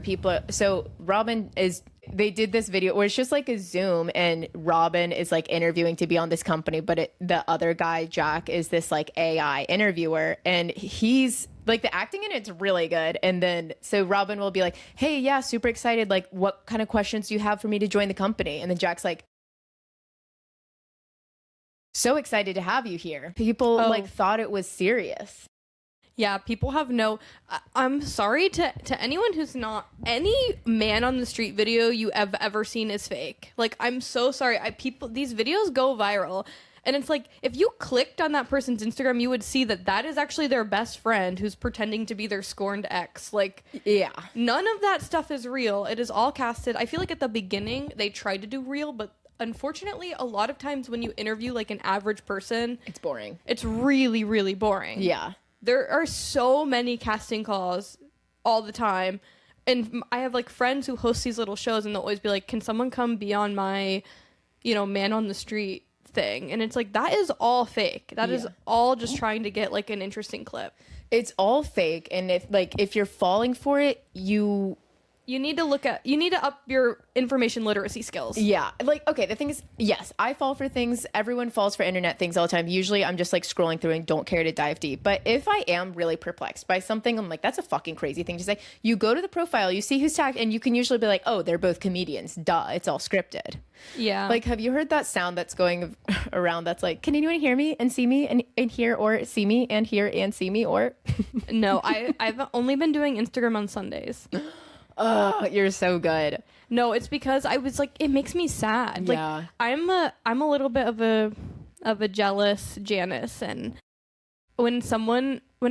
Speaker 1: they did this video where it's just like a Zoom, and Robin is like interviewing to be on this company, but the other guy, Jack, is this like AI interviewer, and he's like, the acting in it's really good. And then so Robin will be like, hey, yeah, super excited, like what kind of questions do you have for me to join the company? And then Jack's like, so excited to have you here. People like thought it was serious.
Speaker 2: Yeah, people have I'm sorry to anyone who's not, any man on the street video you have ever seen is fake. Like, I'm so sorry. These videos go viral, and it's like, if you clicked on that person's Instagram, you would see that is actually their best friend who's pretending to be their scorned ex. Like, none of that stuff is real. It is all casted. I feel like at the beginning they tried to do real, but unfortunately, a lot of times when you interview like an average person,
Speaker 1: it's boring.
Speaker 2: It's really, really boring. Yeah. There are so many casting calls all the time. And I have like friends who host these little shows, and they'll always be like, can someone come be on my, man on the street thing? And it's like, that is all fake. That is all just trying to get like an interesting clip.
Speaker 1: It's all fake. And if you're falling for it,
Speaker 2: you need to up your information literacy skills. Yeah.
Speaker 1: Like, okay, the thing is, yes, I fall for things. Everyone falls for internet things all the time. Usually I'm just like scrolling through and don't care to dive deep. But if I am really perplexed by something, I'm like, that's a fucking crazy thing to say. You go to the profile, you see who's tagged, and you can usually be like, oh, they're both comedians. Duh, it's all scripted. Yeah. Like, have you heard that sound that's going around that's like, can anyone hear me and see me and hear, or see me and hear and see me, or?
Speaker 2: No, I've only been doing Instagram on Sundays.
Speaker 1: Oh, you're so good.
Speaker 2: No, it's because I was like, it makes me sad. Like, I'm a little bit of a jealous Janice, and when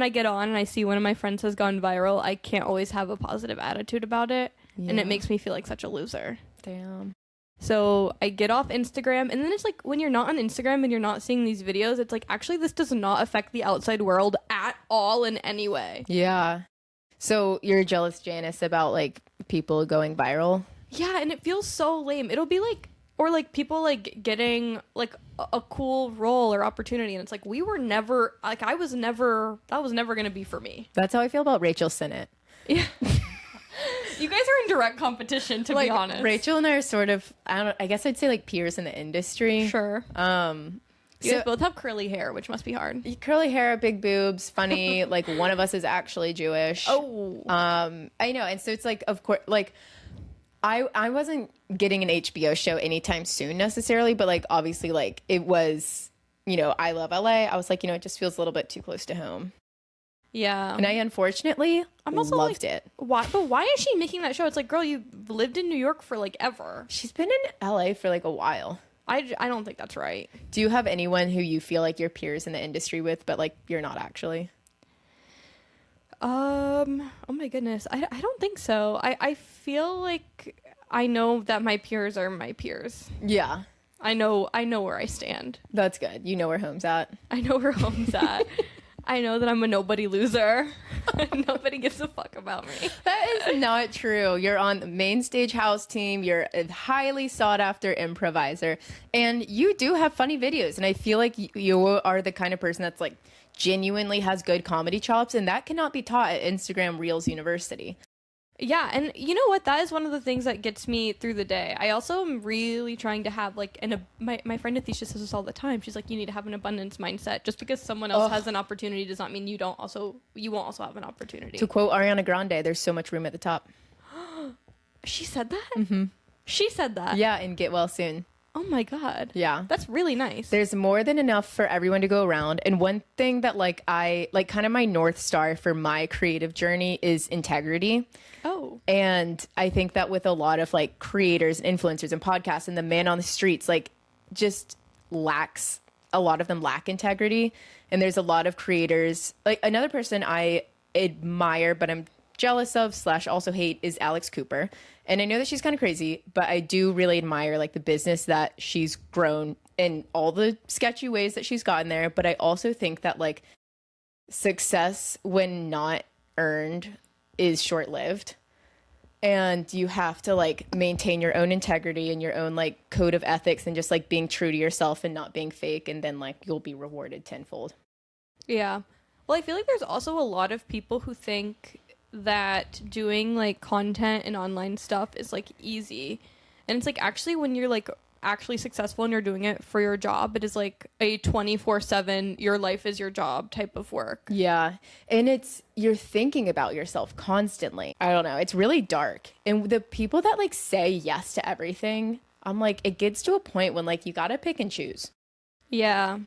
Speaker 2: I get on and I see one of my friends has gone viral, I can't always have a positive attitude about it, and it makes me feel like such a loser. Damn. So I get off Instagram, and then it's like, when you're not on Instagram and you're not seeing these videos, it's like, actually this does not affect the outside world at all in any way.
Speaker 1: Yeah. So you're jealous, Janice, about like people going viral?
Speaker 2: Yeah, and it feels so lame. It'll be like, or like people like getting like a cool role or opportunity, and it's like, that was never gonna be for me.
Speaker 1: That's how I feel about Rachel Sennett. Yeah.
Speaker 2: You guys are in direct competition, to be honest.
Speaker 1: Rachel and I are sort of, I guess I'd say like peers in the industry.
Speaker 2: Sure. You guys both have curly hair, which must be hard.
Speaker 1: Curly hair, big boobs, funny. Like, one of us is actually Jewish. Oh. I know. And so it's like, of course, like, I wasn't getting an HBO show anytime soon necessarily, but like, obviously, like, it was, I love LA. I was like, it just feels a little bit too close to home. Yeah. And I unfortunately loved it.
Speaker 2: Why? But why is she making that show? It's like, girl, you've lived in New York for like ever.
Speaker 1: She's been in LA for like a while.
Speaker 2: I don't think that's right.
Speaker 1: Do you have anyone who you feel like you're peers in the industry with, but like you're not actually?
Speaker 2: Oh my goodness. I don't think so. I feel like I know that my peers are my peers.
Speaker 1: Yeah.
Speaker 2: I know where I stand.
Speaker 1: That's good. You know where home's at.
Speaker 2: I know where home's at. I know that I'm a nobody loser. Nobody gives a fuck about me.
Speaker 1: That is not true. You're on the main stage house team. You're a highly sought after improviser, and you do have funny videos. And I feel like you are the kind of person that's like genuinely has good comedy chops, and that cannot be taught at Instagram Reels University.
Speaker 2: Yeah, and you know what? That is one of the things that gets me through the day. I also am really trying to have like my friend Athesha says this all the time. She's like, you need to have an abundance mindset. Just because someone else has an opportunity does not mean you won't also have an opportunity.
Speaker 1: To quote Ariana Grande, there's so much room at the top.
Speaker 2: She said that? Mm-hmm. She said that?
Speaker 1: Yeah, and get well soon.
Speaker 2: Oh my God.
Speaker 1: Yeah.
Speaker 2: That's really nice.
Speaker 1: There's more than enough for everyone to go around. And one thing that like I like kind of my North Star for my creative journey is integrity.
Speaker 2: Oh.
Speaker 1: And I think that with a lot of like creators and influencers and podcasts and the man on the streets, like just lacks, a lot of them lack integrity. And there's a lot of creators, like another person I admire, but I'm jealous of / also hate is Alex Cooper. And I know that she's kind of crazy, but I do really admire like the business that she's grown in all the sketchy ways that she's gotten there. But I also think that like success when not earned is short-lived, and you have to like maintain your own integrity and your own like code of ethics and just like being true to yourself and not being fake, and then like you'll be rewarded tenfold.
Speaker 2: Yeah. Well, I feel like there's also a lot of people who think that doing like content and online stuff is like easy, and it's like actually when you're like actually successful and you're doing it for your job, it is like a 24/7 your life is your job type of work.
Speaker 1: Yeah, and it's you're thinking about yourself constantly. I don't know, it's really dark, and the people that like say yes to everything, I'm like, it gets to a point when like you gotta pick and choose.
Speaker 2: Yeah,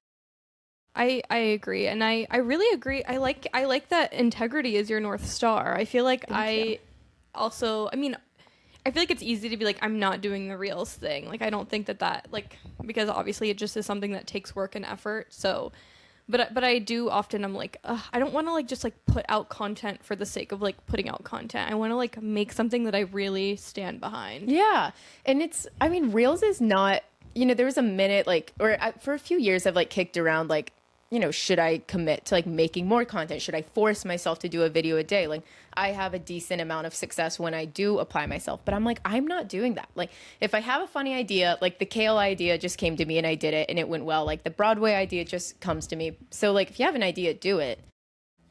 Speaker 2: I agree, and I really agree. I like that integrity is your North Star. I feel like I mean, I feel like it's easy to be like, I'm not doing the Reels thing. Like, I don't think that like, because obviously it just is something that takes work and effort. So, but I do often, I'm like, I don't want to like just like put out content for the sake of like putting out content. I want to like make something that I really stand behind.
Speaker 1: Yeah. And I mean, Reels is not, there was a minute like, for a few years I've like kicked around like, should I commit to like making more content? Should I force myself to do a video a day? Like I have a decent amount of success when I do apply myself, but I'm like, I'm not doing that. Like if I have a funny idea, like the kale idea just came to me and I did it and it went well. Like the Broadway idea just comes to me. So like if you have an idea, do it.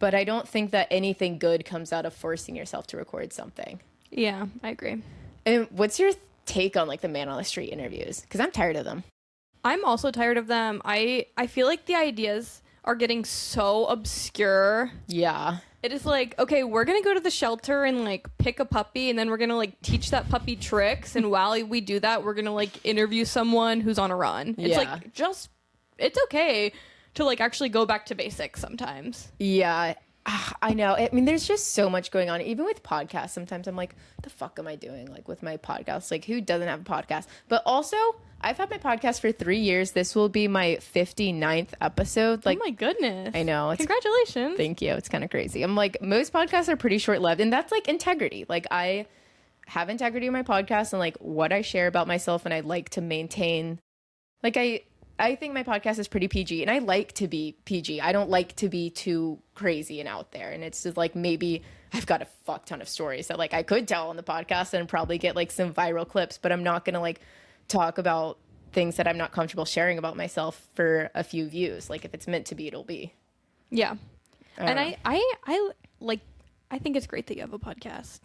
Speaker 1: But I don't think that anything good comes out of forcing yourself to record something.
Speaker 2: Yeah, I agree.
Speaker 1: And what's your take on like the man on the street interviews? Because I'm tired of them.
Speaker 2: I'm also tired of them. I feel like the ideas are getting so obscure.
Speaker 1: Yeah.
Speaker 2: It is like, okay, we're going to go to the shelter and like pick a puppy, and then we're going to like teach that puppy tricks. And while we do that, we're going to like interview someone who's on a run. It's like, it's okay to like actually go back to basics sometimes.
Speaker 1: Yeah. I know. I mean, there's just so much going on. Even with podcasts, sometimes I'm like, the fuck am I doing? Like with my podcast, like who doesn't have a podcast? But also, I've had my podcast for 3 years. This will be my 59th episode. Like,
Speaker 2: oh my goodness.
Speaker 1: I know.
Speaker 2: Congratulations.
Speaker 1: Thank you. It's kind of crazy. I'm like, most podcasts are pretty short lived, and that's like integrity. Like I have integrity in my podcast and like what I share about myself, and I like to maintain, like I think my podcast is pretty PG, and I like to be PG. I don't like to be too crazy and out there. And it's just like, maybe I've got a fuck ton of stories that like I could tell on the podcast and probably get like some viral clips, but I'm not going to like talk about things that I'm not comfortable sharing about myself for a few views. Like if it's meant to be, it'll be.
Speaker 2: Yeah. And I think it's great that you have a podcast.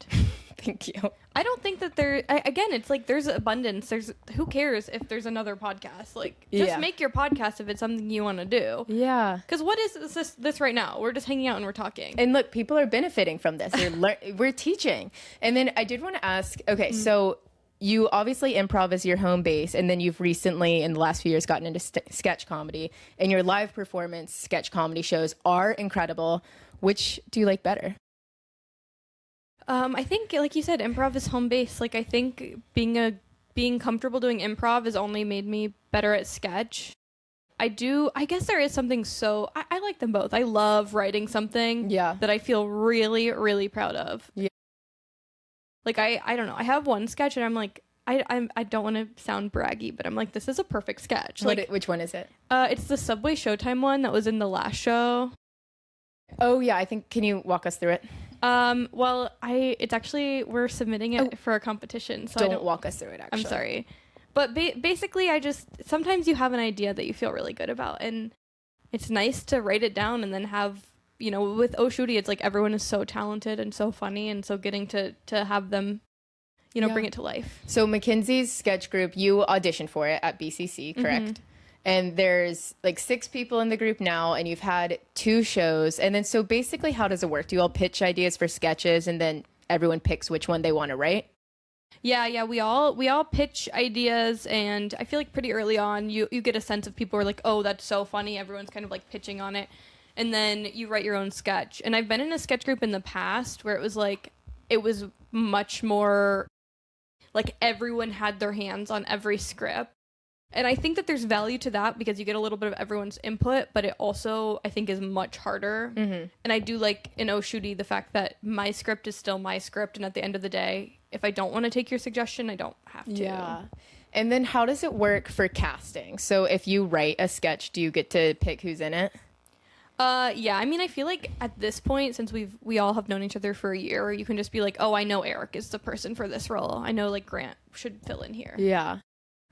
Speaker 1: Thank you.
Speaker 2: I don't think that again, it's like there's abundance. Who cares if there's another podcast? Like, just make your podcast if it's something you want to do.
Speaker 1: Yeah.
Speaker 2: Because what is this right now? We're just hanging out and we're talking.
Speaker 1: And look, people are benefiting from this. We're teaching. And then I did want to ask, okay, so you obviously improv is your home base, and then you've recently, in the last few years, gotten into sketch comedy. And your live performance sketch comedy shows are incredible. Which do you like better?
Speaker 2: I think, like you said, improv is home base. Like, I think being comfortable doing improv has only made me better at sketch. I guess there is something I like them both. I love writing something that I feel really, really proud of. Yeah. Like, I don't know. I have one sketch and I'm like, I don't want to sound braggy, but I'm like, this is a perfect sketch. Like,
Speaker 1: which one is it?
Speaker 2: It's the Subway Showtime one that was in the last show.
Speaker 1: Oh yeah, I think. Can you walk us through it?
Speaker 2: Well, it's actually, we're submitting it for a competition. So
Speaker 1: don't walk us through it. Actually,
Speaker 2: I'm sorry, but basically, sometimes you have an idea that you feel really good about, and it's nice to write it down and then have, with Oh Shooty, it's like everyone is so talented and so funny, and so getting to have them, bring it to life.
Speaker 1: So Mckenzie's sketch group, you auditioned for it at BCC, correct? Mm-hmm. And there's like 6 people in the group now, and you've had 2 shows. And then, so basically, how does it work? Do you all pitch ideas for sketches, and then everyone picks which one they want to write?
Speaker 2: Yeah. We all pitch ideas, and I feel like pretty early on, you get a sense of people are like, oh, that's so funny. Everyone's kind of like pitching on it. And then you write your own sketch. And I've been in a sketch group in the past where it was much more like everyone had their hands on every script. And I think that there's value to that because you get a little bit of everyone's input, but it also, I think, is much harder. Mm-hmm. And I do like in Oh Shooty the fact that my script is still my script. And at the end of the day, if I don't want to take your suggestion, I don't have to.
Speaker 1: Yeah. And then how does it work for casting? So if you write a sketch, do you get to pick who's in it?
Speaker 2: Yeah. I mean, I feel like at this point, since we all have known each other for a year, you can just be like, oh, I know Eric is the person for this role. I know like Grant should fill in here.
Speaker 1: Yeah.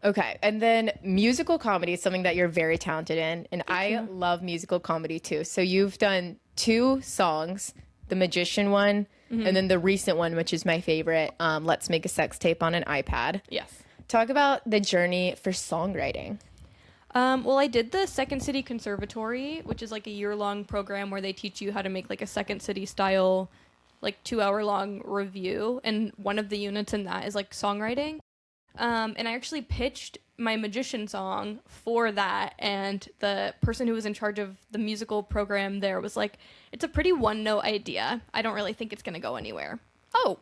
Speaker 1: Okay. And then musical comedy is something that you're very talented in. And I love musical comedy too. So you've done 2 songs, the Magician one, and then the recent one, which is my favorite, Let's Make a Sex Tape on an iPad.
Speaker 2: Yes.
Speaker 1: Talk about the journey for songwriting.
Speaker 2: Well, I did the Second City Conservatory, which is like a year-long program where they teach you how to make like a Second City style, like 2-hour-long review. And one of the units in that is like songwriting. And I actually pitched my Magician song for that, and the person who was in charge of the musical program there was like, it's a pretty one-note idea. I don't really think it's going to go anywhere. Oh,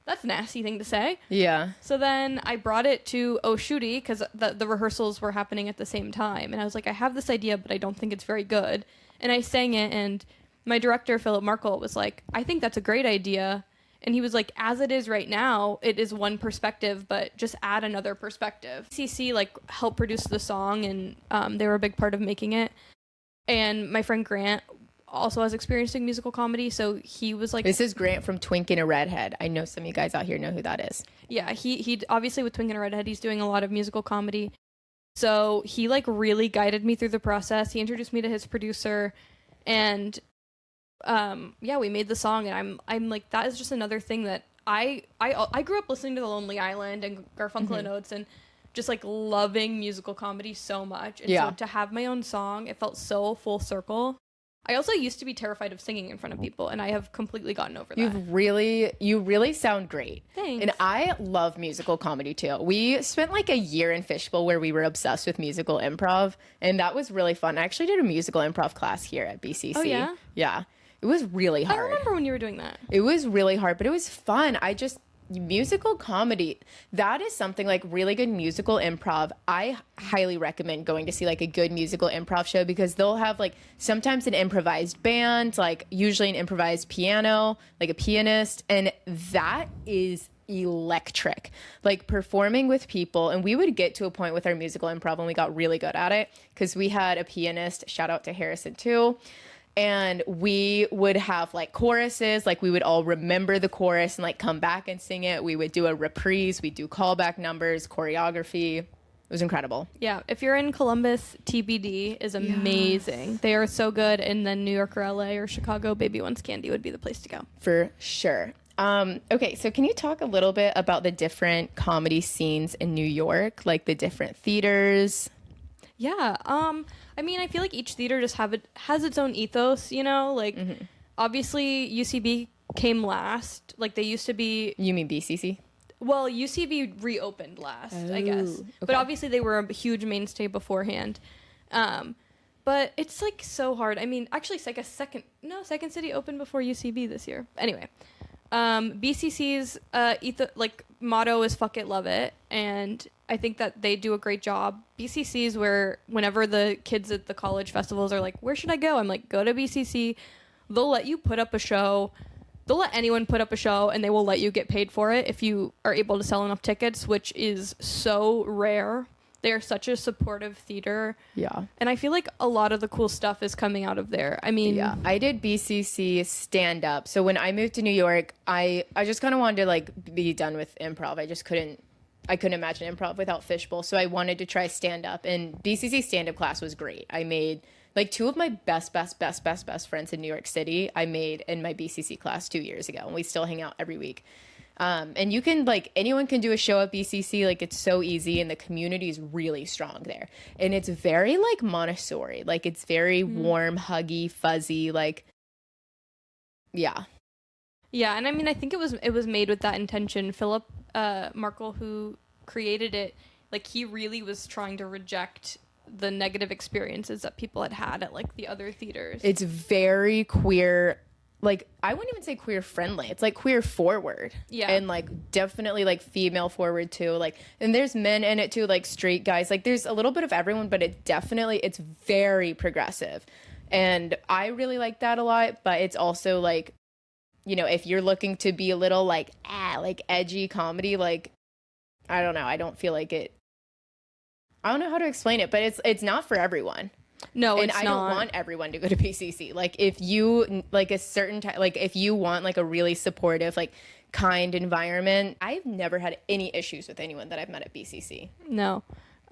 Speaker 2: that's a nasty thing to say.
Speaker 1: Yeah.
Speaker 2: So then I brought it to Oh Shooty because the rehearsals were happening at the same time, and I was like, I have this idea, but I don't think it's very good. And I sang it, and my director, Philip Markle, was like, I think that's a great idea. And he was like, as it is right now, it is one perspective, but just add another perspective. CC like helped produce the song, and they were a big part of making it. And my friend Grant also has experience doing musical comedy, so he was like...
Speaker 1: This is Grant from Twink and a Redhead. I know some of you guys out here know who that is.
Speaker 2: Yeah, he obviously with Twink and a Redhead, he's doing a lot of musical comedy. So he like really guided me through the process. He introduced me to his producer, and... yeah, we made the song, and I'm like, that is just another thing that I grew up listening to The Lonely Island and Garfunkel and Oates and just like loving musical comedy so much. And so to have my own song, it felt so full circle. I also used to be terrified of singing in front of people, and I have completely gotten over that.
Speaker 1: You really sound great.
Speaker 2: Thanks.
Speaker 1: And I love musical comedy too. We spent like a year in Fishbowl where we were obsessed with musical improv, and that was really fun. I actually did a musical improv class here at BCC.
Speaker 2: Oh yeah?
Speaker 1: Yeah. It was really hard.
Speaker 2: I remember when you were doing that.
Speaker 1: It was really hard, but it was fun. Musical comedy, that is something like really good musical improv. I highly recommend going to see like a good musical improv show because they'll have like sometimes an improvised band, like usually an improvised piano, like a pianist. And that is electric, like performing with people. And we would get to a point with our musical improv when we got really good at it because we had a pianist, shout out to Harrison too. And we would have like choruses, like we would all remember the chorus and like come back and sing it. We would do a reprise, we'd do callback numbers, choreography. It was incredible.
Speaker 2: Yeah, if you're in Columbus, TBD is amazing. Yes. They are so good. And then New York or LA or Chicago, Baby One's Candy would be the place to go.
Speaker 1: For sure. Okay, so can you talk a little bit about the different comedy scenes in New York, like the different theaters?
Speaker 2: Yeah, I mean, I feel like each theater just has its own ethos, you know? Like, obviously, UCB came last. Like, they used to be...
Speaker 1: You mean BCC?
Speaker 2: Well, UCB reopened last, I guess. Okay. But obviously, they were a huge mainstay beforehand. But it's, like, so hard. I mean, actually, it's like Second City opened before UCB this year. Anyway, BCC's motto is fuck it, love it. And I think that they do a great job. BCCs, where whenever the kids at the college festivals are like, where should I go? I'm like, go to BCC. They'll let you put up a show. They'll let anyone put up a show, and they will let you get paid for it if you are able to sell enough tickets, which is so rare. They are such a supportive theater.
Speaker 1: Yeah.
Speaker 2: And I feel like a lot of the cool stuff is coming out of there. I mean...
Speaker 1: Yeah. I did BCC stand-up. So when I moved to New York, I just kind of wanted to, like, be done with improv. I couldn't imagine improv without Fishbowl. So I wanted to try stand-up. And BCC stand-up class was great. I made... Like, two of my best friends in New York City, I made in my BCC class 2 years ago. And we still hang out every week. And you can, like, anyone can do a show at BCC. Like, it's so easy. And the community is really strong there. And it's very, like, Montessori. Like, it's very warm, huggy, fuzzy. Like, yeah.
Speaker 2: Yeah, and I mean, I think it was made with that intention. Philip Markle, who created it, like, he really was trying to reject the negative experiences that people had at, like, the other theaters.
Speaker 1: It's very queer, like, I wouldn't even say queer friendly. It's like queer forward.
Speaker 2: Yeah.
Speaker 1: And, like, definitely, like, female forward too. Like, and there's men in it too, like straight guys. Like, there's a little bit of everyone, but it's very progressive. And I really like that a lot, but it's also like, you know, if you're looking to be a little like edgy comedy, like, I don't know. I don't feel like it. I don't know how to explain it, but it's not for everyone.
Speaker 2: No,
Speaker 1: and
Speaker 2: it's
Speaker 1: I
Speaker 2: not.
Speaker 1: don't want everyone to go to PCC. Like, if you like a certain like if you want like a really supportive, like, kind environment, I've never had any issues with anyone that I've met at BCC.
Speaker 2: No.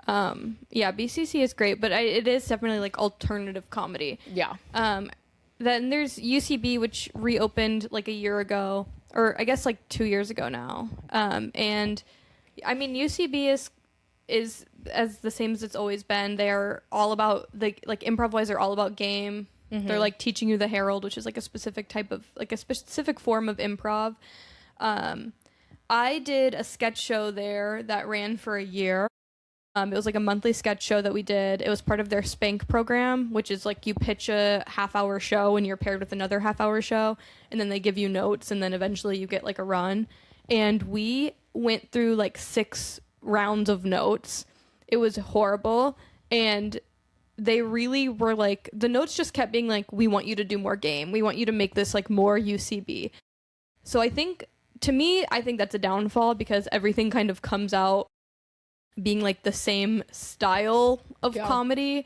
Speaker 2: Yeah, BCC is great, but it is definitely like alternative comedy.
Speaker 1: Yeah.
Speaker 2: Then there's UCB, which reopened like a year ago, or I guess like 2 years ago now. And I mean, UCB is as the same as it's always been. They're all about Improv-wise, they're all about game. Mm-hmm. They're like teaching you the Herald, which is like a specific type of, like, a specific form of improv. I did a sketch show there that ran for a year. It was like a monthly sketch show that we did. It was part of their Spank program, which is like you pitch a half-hour show and you're paired with another half-hour show, and then they give you notes, and then eventually you get like a run. And we went through like 6 rounds of notes. It was horrible, and they really were like, the notes just kept being like, we want you to do more game. We want you to make this like more UCB. So I think, to me, I think that's a downfall, because everything kind of comes out being like the same style of comedy.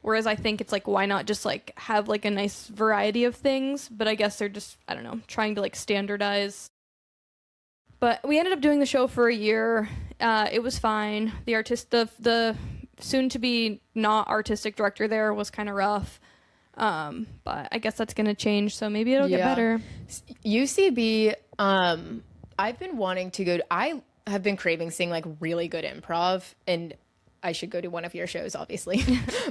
Speaker 2: Whereas I think it's like, why not just like have like a nice variety of things? But I guess they're just, I don't know, trying to like standardize. But we ended up doing the show for a year. It was fine. The soon to be not artistic director there was kind of rough. But I guess that's going to change. So maybe it'll get better.
Speaker 1: UCB, I've been wanting to go I have been craving seeing like really good improv, and I should go to one of your shows, obviously.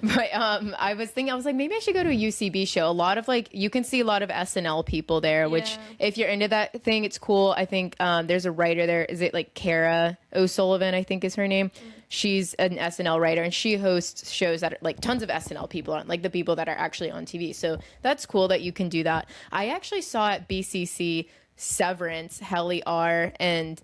Speaker 1: But I was like, maybe I should go to a UCB show. A lot of like, you can see a lot of SNL people there, which if you're into that thing, it's cool. I think there's a writer there. Is it like Kara O'Sullivan, I think is her name. She's an SNL writer, and she hosts shows that are like tons of SNL people on, like the people that are actually on TV. So that's cool that you can do that. I actually saw at BCC Severance, Helly R, and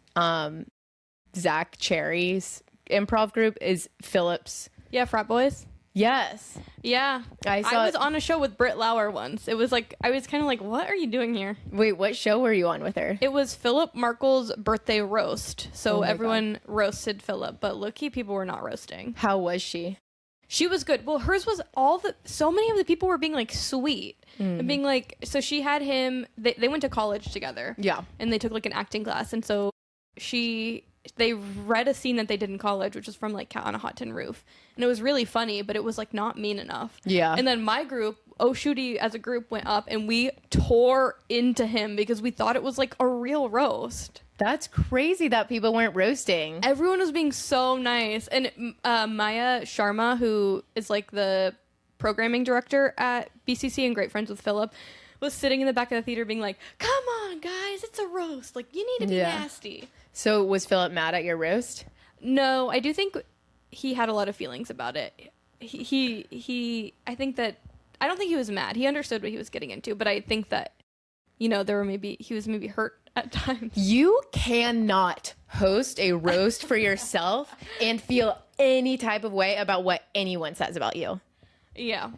Speaker 1: Zach Cherry's improv group is Phillips.
Speaker 2: Yeah, Frat Boys.
Speaker 1: Yes.
Speaker 2: Yeah. I was on a show with Britt Lauer once. It was like, I was kind of like, what are you doing here?
Speaker 1: Wait, what show were you on with her?
Speaker 2: It was Philip Markle's birthday roast. So everyone roasted Philip, but low-key people were not roasting.
Speaker 1: How was she?
Speaker 2: She was good. Well, hers was so many of the people were being like sweet and being like, so she had him, they went to college together.
Speaker 1: Yeah.
Speaker 2: And they took like an acting class. And so they read a scene that they did in college, which was from like Cat on a Hot Tin Roof. And it was really funny, but it was like not mean enough.
Speaker 1: Yeah.
Speaker 2: And then my group, Oh Shooty as a group, went up and we tore into him because we thought it was like a real roast.
Speaker 1: That's crazy that people weren't roasting.
Speaker 2: Everyone was being so nice. And Maya Sharma, who is like the programming director at BCC and great friends with Philip, was sitting in the back of the theater being like, come on, guys, it's a roast. Like, you need to be nasty.
Speaker 1: So was Philip mad at your roast?
Speaker 2: No, I do think he had a lot of feelings about it. I don't think he was mad. He understood what he was getting into, but I think that, he was maybe hurt at times.
Speaker 1: You cannot host a roast for yourself and feel any type of way about what anyone says about you.
Speaker 2: Yeah.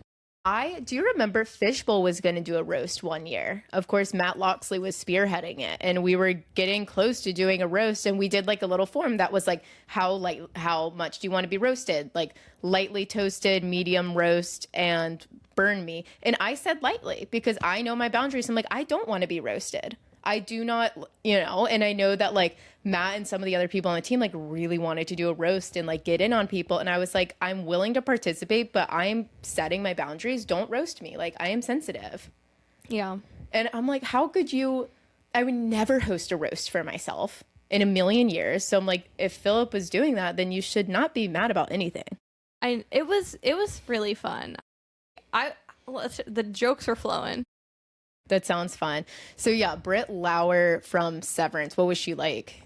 Speaker 1: I do remember Fishbowl was going to do a roast one year. Of course, Matt Loxley was spearheading it, and we were getting close to doing a roast, and we did like a little form that was like, how much do you want to be roasted? Like lightly toasted, medium roast, and burn me. And I said lightly because I know my boundaries. I'm like, I don't want to be roasted. I do not, and I know that like Matt and some of the other people on the team like really wanted to do a roast and like get in on people. And I was like, I'm willing to participate, but I'm setting my boundaries. Don't roast me. Like, I am sensitive.
Speaker 2: Yeah.
Speaker 1: And I'm like, how could you? I would never host a roast for myself in a million years. So I'm like, if Philip was doing that, then you should not be mad about anything.
Speaker 2: It was really fun. The jokes were flowing.
Speaker 1: That sounds fun. So yeah, Britt Lauer from Severance. What was she like?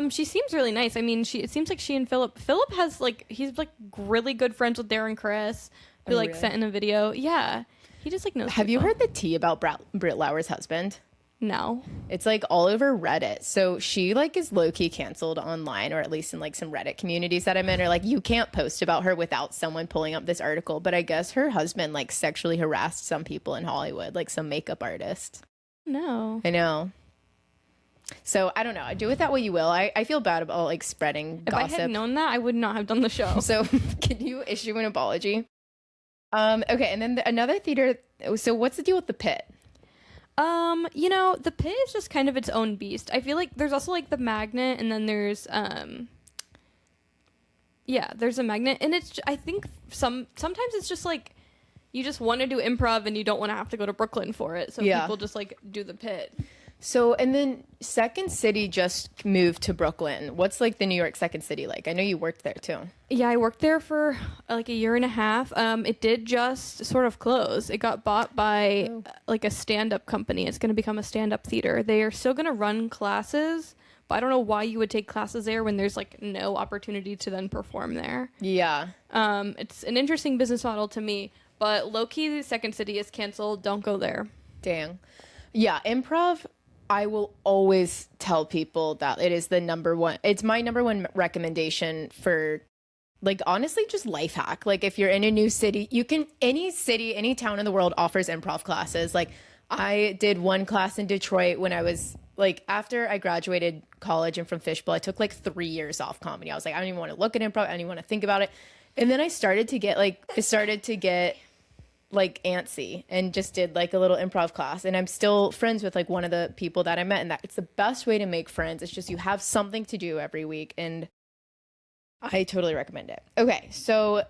Speaker 2: She seems really nice. I mean, it seems like she and Philip has like, he's like really good friends with Darren Chris, who like
Speaker 1: really?
Speaker 2: sent in a video. Yeah. He just like knows.
Speaker 1: Have you heard the tea about Britt Lauer's husband?
Speaker 2: No.
Speaker 1: It's like all over Reddit. So she like is low-key canceled online, or at least in like some Reddit communities that I'm in, or like you can't post about her without someone pulling up this article. But I guess her husband like sexually harassed some people in Hollywood, like some makeup artist.
Speaker 2: No.
Speaker 1: I know. So I don't know. Do with that what you will. I feel bad about like spreading gossip.
Speaker 2: If I had known that, I would not have done the show.
Speaker 1: So can you issue an apology? Okay. And then another theater. So what's the deal with the Pit?
Speaker 2: The Pit is just kind of its own beast. I feel like there's also like the Magnet, and then there's there's a Magnet, and I think sometimes it's just like you just want to do improv and you don't want to have to go to Brooklyn for it, so people just like do the Pit.
Speaker 1: So, and then Second City just moved to Brooklyn. What's like the New York Second City like? I know you worked there too.
Speaker 2: Yeah, I worked there for like a year and a half. It did just sort of close. It got bought by like a stand-up company. It's going to become a stand-up theater. They are still going to run classes, but I don't know why you would take classes there when there's like no opportunity to then perform there.
Speaker 1: Yeah.
Speaker 2: It's an interesting business model to me, but low-key, Second City is canceled. Don't go there.
Speaker 1: Dang. Yeah, improv, I will always tell people that it is it's my number one recommendation for, like, honestly, just life hack. Like, if you're in a new city, any town in the world offers improv classes. Like, I did one class in Detroit when I was, like, after I graduated college and from Fishbowl, I took, like, 3 years off comedy. I was like, I don't even want to look at improv. I don't even want to think about it. And then I started to get antsy and just did like a little improv class, and I'm still friends with like one of the people that I met, and that it's the best way to make friends. It's just you have something to do every week, and I totally recommend it. Okay, so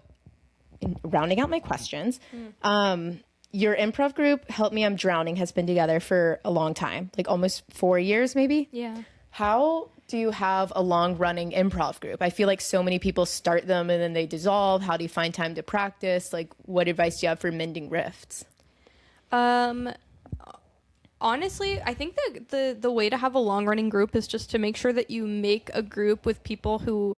Speaker 1: rounding out my questions, your improv group, Help Me I'm Drowning, has been together for a long time, like almost 4 years maybe.
Speaker 2: Yeah.
Speaker 1: How do you have a long-running improv group? I feel like so many people start them and then they dissolve. How do you find time to practice? Like, what advice do you have for mending rifts?
Speaker 2: Honestly, I think the way to have a long-running group is just to make sure that you make a group with people who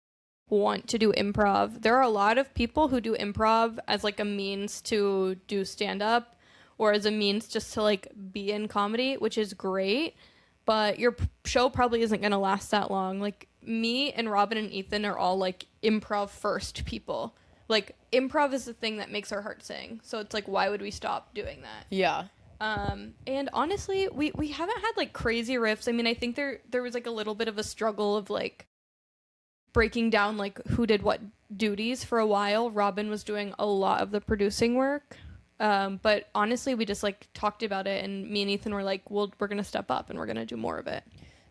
Speaker 2: want to do improv. There are a lot of people who do improv as like a means to do stand-up, or as a means just to like be in comedy, which is great. But your show probably isn't going to last that long. Like, me and Robin and Ethan are all, like, improv-first people. Like, improv is the thing that makes our heart sing. So it's like, why would we stop doing that?
Speaker 1: Yeah.
Speaker 2: And honestly, we haven't had, like, crazy riffs. I mean, I think there was, like, a little bit of a struggle of, like, breaking down, like, who did what duties for a while. Robin was doing a lot of the producing work. But honestly, we just like talked about it, and me and Ethan were like, well, we're going to step up and we're going to do more of it.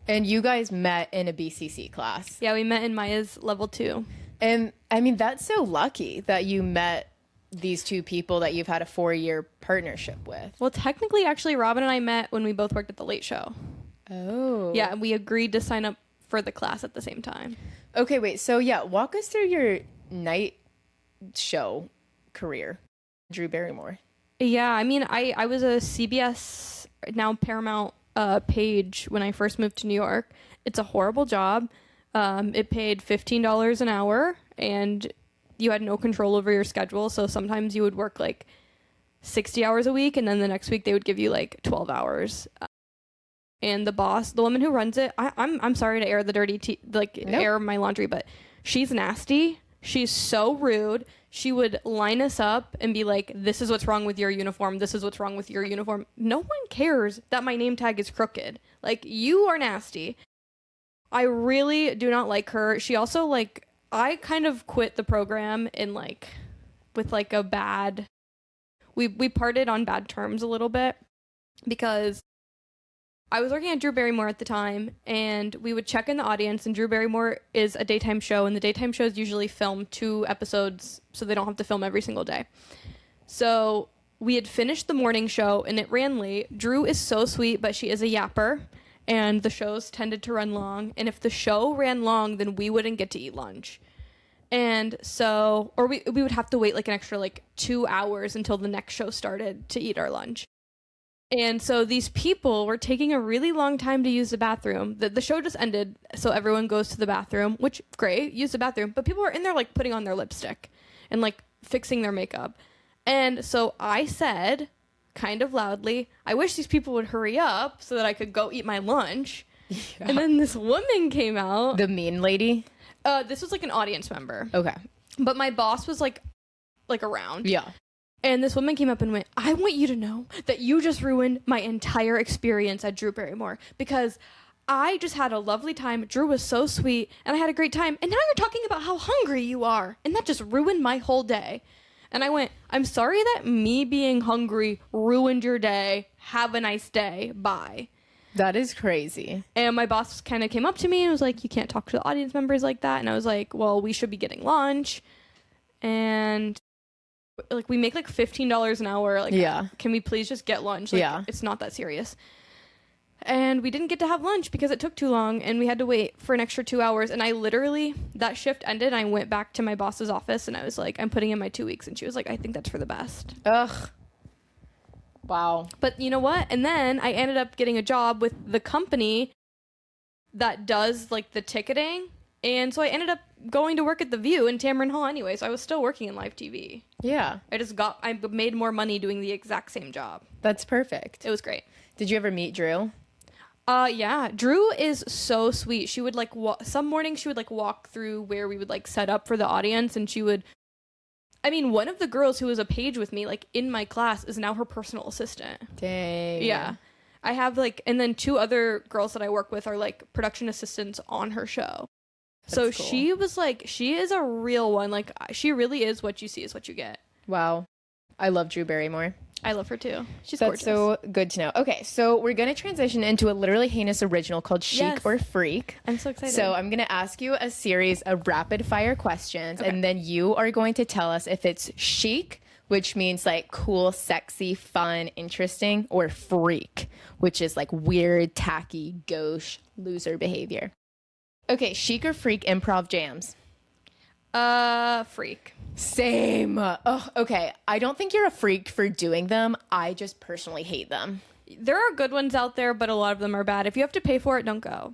Speaker 1: And you guys met in a BCC class.
Speaker 2: Yeah, we met in Maya's level 2.
Speaker 1: And I mean, that's so lucky that you met these two people that you've had a 4-year partnership with.
Speaker 2: Well, technically, actually, Robin and I met when we both worked at the Late Show.
Speaker 1: Oh.
Speaker 2: Yeah, and we agreed to sign up for the class at the same time.
Speaker 1: Okay, wait. So yeah, walk us through your night show career. Drew Barrymore.
Speaker 2: Yeah, I mean, I was a CBS, now Paramount page when I first moved to New York. It's a horrible job. It paid $15 an hour, and you had no control over your schedule. So sometimes you would work like 60 hours a week, and then the next week they would give you like 12 hours. And the boss, the woman who runs it, I'm sorry to air the dirty air my laundry, but she's nasty. She's so rude. She would line us up and be like, this is what's wrong with your uniform. This is what's wrong with your uniform. No one cares that my name tag is crooked. Like, you are nasty. I really do not like her. She also, like, I kind of quit the program in, like, with, like, a bad... We parted on bad terms a little bit because I was working at Drew Barrymore at the time, and we would check in the audience, and Drew Barrymore is a daytime show, and the daytime shows usually film 2 episodes, so they don't have to film every single day. So we had finished the morning show, and it ran late. Drew is so sweet, but she is a yapper, and the shows tended to run long, and if the show ran long, then we wouldn't get to eat lunch. And so, or we would have to wait like an extra like 2 hours until the next show started to eat our lunch. And so these people were taking a really long time to use the bathroom. The show just ended, so everyone goes to the bathroom, which, great, use the bathroom. But people were in there, like, putting on their lipstick and, like, fixing their makeup. And so I said, kind of loudly, I wish these people would hurry up so that I could go eat my lunch. Yeah. And then this woman came out.
Speaker 1: The mean lady?
Speaker 2: This was, like, an audience member.
Speaker 1: Okay.
Speaker 2: But my boss was, like around.
Speaker 1: Yeah.
Speaker 2: And this woman came up and went, I want you to know that you just ruined my entire experience at Drew Barrymore because I just had a lovely time. Drew was so sweet and I had a great time. And now you're talking about how hungry you are. And that just ruined my whole day. And I went, I'm sorry that me being hungry ruined your day. Have a nice day. Bye.
Speaker 1: That is crazy.
Speaker 2: And my boss kind of came up to me and was like, you can't talk to the audience members like that. And I was like, well, we should be getting lunch. And... like, we make like $15 an hour. Like,
Speaker 1: yeah.
Speaker 2: Can we please just get lunch? Like,
Speaker 1: yeah.
Speaker 2: It's not that serious. And we didn't get to have lunch because it took too long and we had to wait for an extra 2 hours. And I literally, that shift ended and I went back to my boss's office and I was like, I'm putting in my 2 weeks. And she was like, I think that's for the best.
Speaker 1: Ugh. Wow.
Speaker 2: But you know what? And then I ended up getting a job with the company that does like the ticketing. And so I ended up going to work at The View in Tamron Hall anyway, so I was still working in live TV.
Speaker 1: Yeah.
Speaker 2: I made more money doing the exact same job.
Speaker 1: That's perfect.
Speaker 2: It was great.
Speaker 1: Did you ever meet Drew?
Speaker 2: Yeah. Drew is so sweet. She would like, some mornings she would like walk through where we would like set up for the audience, and she would, I mean, one of the girls who was a page with me, like in my class, is now her personal assistant.
Speaker 1: Dang.
Speaker 2: Yeah. I have like, and then 2 other girls that I work with are like production assistants on her show. That's so cool. She was like, she is a real one. Like, she really is what you see is what you get.
Speaker 1: Wow. I love Drew Barrymore.
Speaker 2: I love her too. She's
Speaker 1: That's
Speaker 2: gorgeous.
Speaker 1: so good to know. Okay, so we're going to transition into a literally heinous original called Chic or Freak.
Speaker 2: I'm so excited.
Speaker 1: So I'm going to ask you a series of rapid fire questions, and then you are going to tell us if it's chic, which means like cool, sexy, fun, interesting, or freak, which is like weird, tacky, gauche, loser behavior. Okay, chic or freak improv jams?
Speaker 2: Freak.
Speaker 1: Same. Oh, okay. I don't think you're a freak for doing them. I just personally hate them.
Speaker 2: There are good ones out there, but a lot of them are bad. If you have to pay for it, don't go.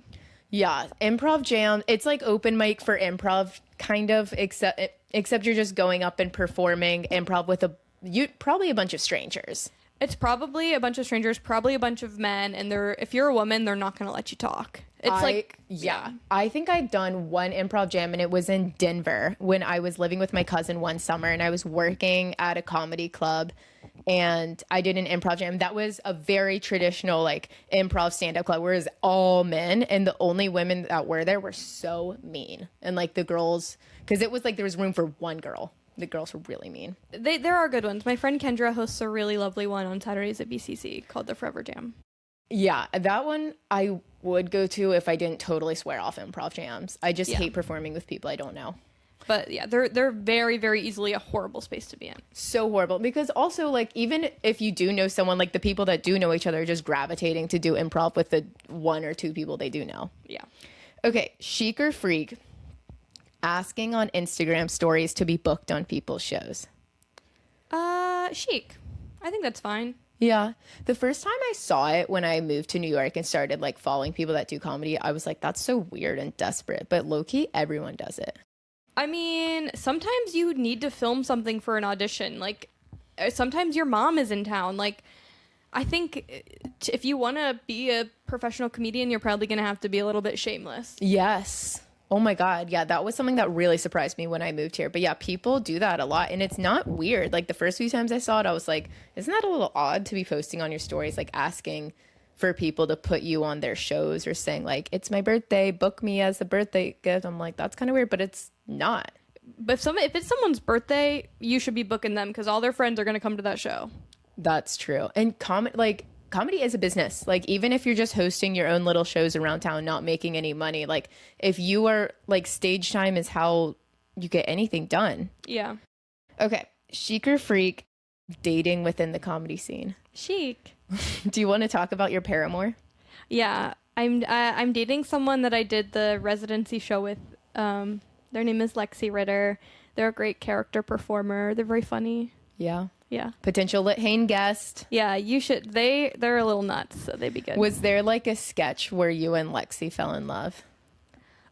Speaker 1: Yeah, improv jam. It's like open mic for improv, kind of, except you're just going up and performing improv with probably a bunch of strangers.
Speaker 2: It's probably a bunch of strangers, probably a bunch of men, and if you're a woman, they're not going to let you talk. It's
Speaker 1: yeah. I think I've done one improv jam, and it was in Denver when I was living with my cousin one summer, and I was working at a comedy club, and I did an improv jam. That was a very traditional like improv stand-up club, where it was all men, and the only women that were there were so mean, and like the girls, because it was like there was room for one girl. The girls were really mean.
Speaker 2: There are good ones. My friend Kendra hosts a really lovely one on Saturdays at BCC called the Forever Jam.
Speaker 1: Yeah, that one I would go to if I didn't totally swear off improv jams. I just hate performing with people I don't know.
Speaker 2: But yeah, they're very, very easily a horrible space to be in.
Speaker 1: So horrible. Because also, like, even if you do know someone, like the people that do know each other are just gravitating to do improv with the 1 or 2 people they do know.
Speaker 2: Yeah.
Speaker 1: Okay, chic or freak? Asking on Instagram stories to be booked on people's shows.
Speaker 2: Chic. I think that's fine.
Speaker 1: Yeah. The first time I saw it when I moved to New York and started like following people that do comedy, I was like, that's so weird and desperate. But low-key, everyone does it.
Speaker 2: I mean, sometimes you need to film something for an audition. Like, sometimes your mom is in town. Like, I think if you want to be a professional comedian, you're probably going to have to be a little bit shameless.
Speaker 1: Yes. Oh my God. Yeah, that was something that really surprised me when I moved here. But yeah, people do that a lot. And it's not weird. Like the first few times I saw it, I was like, isn't that a little odd to be posting on your stories, like asking for people to put you on their shows or saying like, it's my birthday, book me as a birthday gift. I'm like, that's kind of weird, but it's not.
Speaker 2: But if it's someone's birthday, you should be booking them because all their friends are going to come to that show.
Speaker 1: That's true. And comedy is a business. Like, even if you're just hosting your own little shows around town, not making any money, like if you are like, stage time is how you get anything done.
Speaker 2: Yeah.
Speaker 1: Okay. Chic or freak dating within the comedy scene?
Speaker 2: Chic.
Speaker 1: Do you want to talk about your paramour?
Speaker 2: Yeah. I'm dating someone that I did the residency show with. Their name is Lexi Ritter. They're a great character performer. They're very funny.
Speaker 1: Yeah.
Speaker 2: Yeah.
Speaker 1: Potential Lit Hain guest.
Speaker 2: Yeah, you should. They're a little nuts, so they'd be good.
Speaker 1: Was there like a sketch where you and Lexi fell in love?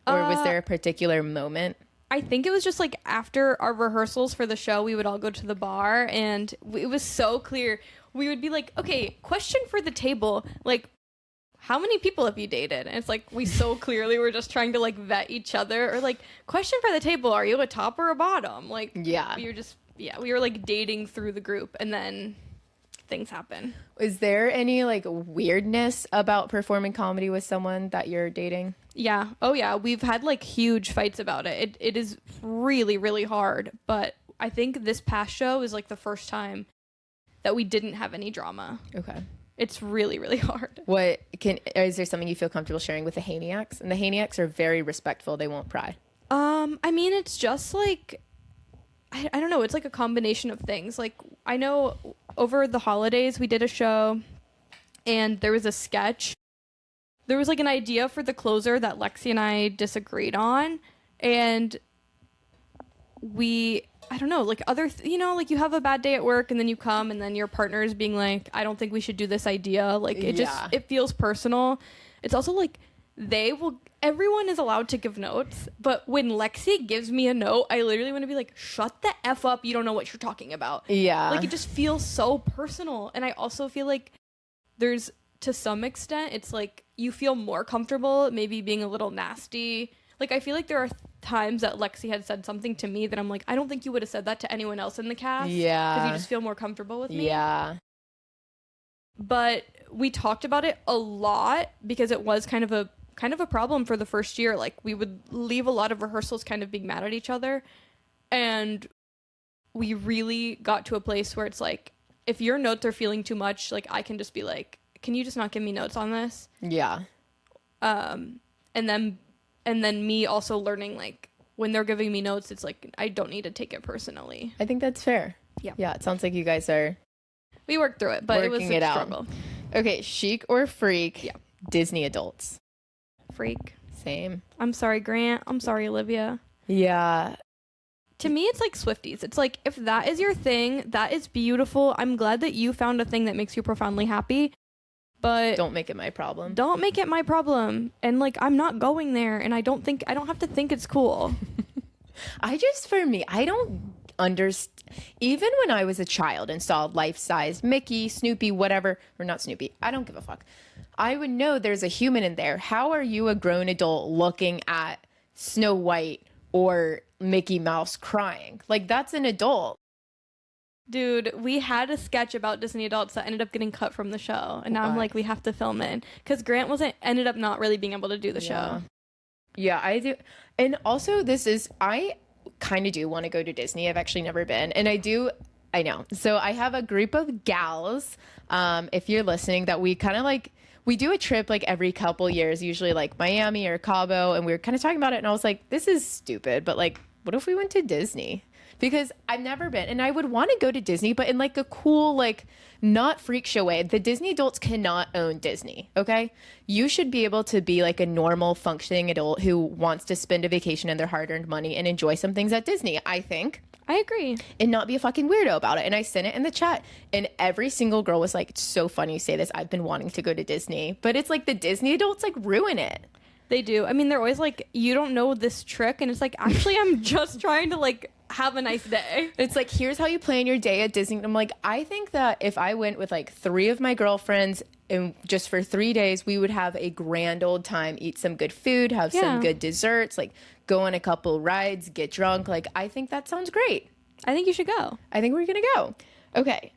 Speaker 1: Or was there a particular moment?
Speaker 2: I think it was just like after our rehearsals for the show, we would all go to the bar and it was so clear. We would be like, okay, question for the table. Like, how many people have you dated? And it's like, we so clearly were just trying to like vet each other. Or like, question for the table, are you a top or a bottom? Like,
Speaker 1: yeah.
Speaker 2: We were like dating through the group and then things happen.
Speaker 1: Is there any like weirdness about performing comedy with someone that you're dating?
Speaker 2: Yeah. Oh yeah. We've had like huge fights about it. It is really, really hard. But I think this past show is like the first time that we didn't have any drama.
Speaker 1: Okay.
Speaker 2: It's really, really hard.
Speaker 1: Is there something you feel comfortable sharing with the Haniacs? And the Haniacs are very respectful. They won't pry.
Speaker 2: I mean, it's just like, I don't know. It's like a combination of things. Like, I know over the holidays we did a show and there was a sketch. There was like an idea for the closer that Lexi and I disagreed on. And I don't know, like like you have a bad day at work and then you come and then your partner is being like, I don't think we should do this idea. Like it feels personal. It's also like everyone is allowed to give notes, but when Lexi gives me a note, I literally want to be like, shut the F up. You don't know what you're talking about.
Speaker 1: Yeah.
Speaker 2: Like it just feels so personal. And I also feel like there's, to some extent, it's like you feel more comfortable maybe being a little nasty. Like I feel like there are times that Lexi had said something to me that I'm like, I don't think you would have said that to anyone else in the cast.
Speaker 1: Yeah.
Speaker 2: Because you just feel more comfortable with me.
Speaker 1: Yeah.
Speaker 2: But we talked about it a lot because it was kind of a problem for the first year. Like we would leave a lot of rehearsals kind of being mad at each other. And we really got to a place where it's like, if your notes are feeling too much, like I can just be like, can you just not give me notes on this?
Speaker 1: Yeah.
Speaker 2: And then me also learning, like, when they're giving me notes, it's like, I don't need to take it personally.
Speaker 1: I think that's fair.
Speaker 2: Yeah.
Speaker 1: Yeah, it sounds like you guys are...
Speaker 2: We worked through it, but it was a struggle.
Speaker 1: Okay, chic or freak?
Speaker 2: Yeah.
Speaker 1: Disney adults.
Speaker 2: Freak.
Speaker 1: Same.
Speaker 2: I'm sorry, Grant. I'm sorry, Olivia.
Speaker 1: Yeah.
Speaker 2: To me, it's like Swifties. It's like, if that is your thing, that is beautiful. I'm glad that you found a thing that makes you profoundly happy. But
Speaker 1: don't make it my problem.
Speaker 2: Don't make it my problem. And like, I'm not going there, and I don't have to think it's cool.
Speaker 1: I don't understand. Even when I was a child and saw life-size Mickey, Snoopy, whatever, or not Snoopy, I don't give a fuck. I would know there's a human in there. How are you, a grown adult, looking at Snow White or Mickey Mouse crying? Like, that's an adult.
Speaker 2: Dude, we had a sketch about Disney adults that ended up getting cut from the show. And now I'm like, we have to film it. Because Grant ended up not really being able to do the show.
Speaker 1: Yeah, I do. And also, I kind of do want to go to Disney. I've actually never been. And I know. So I have a group of gals, if you're listening, that we kind of like, we do a trip like every couple years, usually like Miami or Cabo. And we were kind of talking about it. And I was like, this is stupid. But like, what if we went to Disney? Because I've never been, and I would want to go to Disney, but in like a cool, like not freak show way. The Disney adults cannot own Disney, okay? You should be able to be like a normal functioning adult who wants to spend a vacation and their hard-earned money and enjoy some things at Disney, I think.
Speaker 2: I agree.
Speaker 1: And not be a fucking weirdo about it. And I sent it in the chat, and every single girl was like, it's so funny you say this. I've been wanting to go to Disney. But it's like the Disney adults like ruin it.
Speaker 2: They do. I mean, they're always like, you don't know this trick. And it's like, actually, I'm just trying to like have a nice day.
Speaker 1: It's like, here's how you plan your day at Disney. I'm like, I think that if I went with like 3 of my girlfriends and just for 3 days, we would have a grand old time, eat some good food, have some good desserts, like go on a couple rides, get drunk. Like, I think that sounds great.
Speaker 2: I think you should go.
Speaker 1: I think we're going to go. Okay.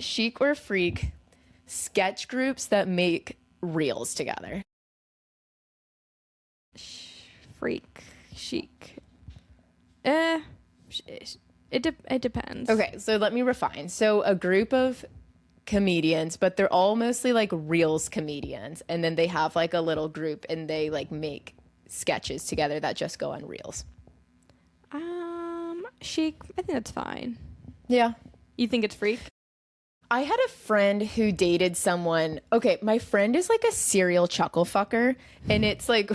Speaker 1: Chic or freak, sketch groups that make reels together.
Speaker 2: Freak. Chic. It depends.
Speaker 1: Okay, so let me refine. So a group of comedians, but they're all mostly like reels comedians, and then they have like a little group and they like make sketches together that just go on reels.
Speaker 2: Chic, I think that's fine.
Speaker 1: Yeah.
Speaker 2: You think it's freak?
Speaker 1: I had a friend who dated someone. Okay, my friend is like a serial chuckle fucker, and it's like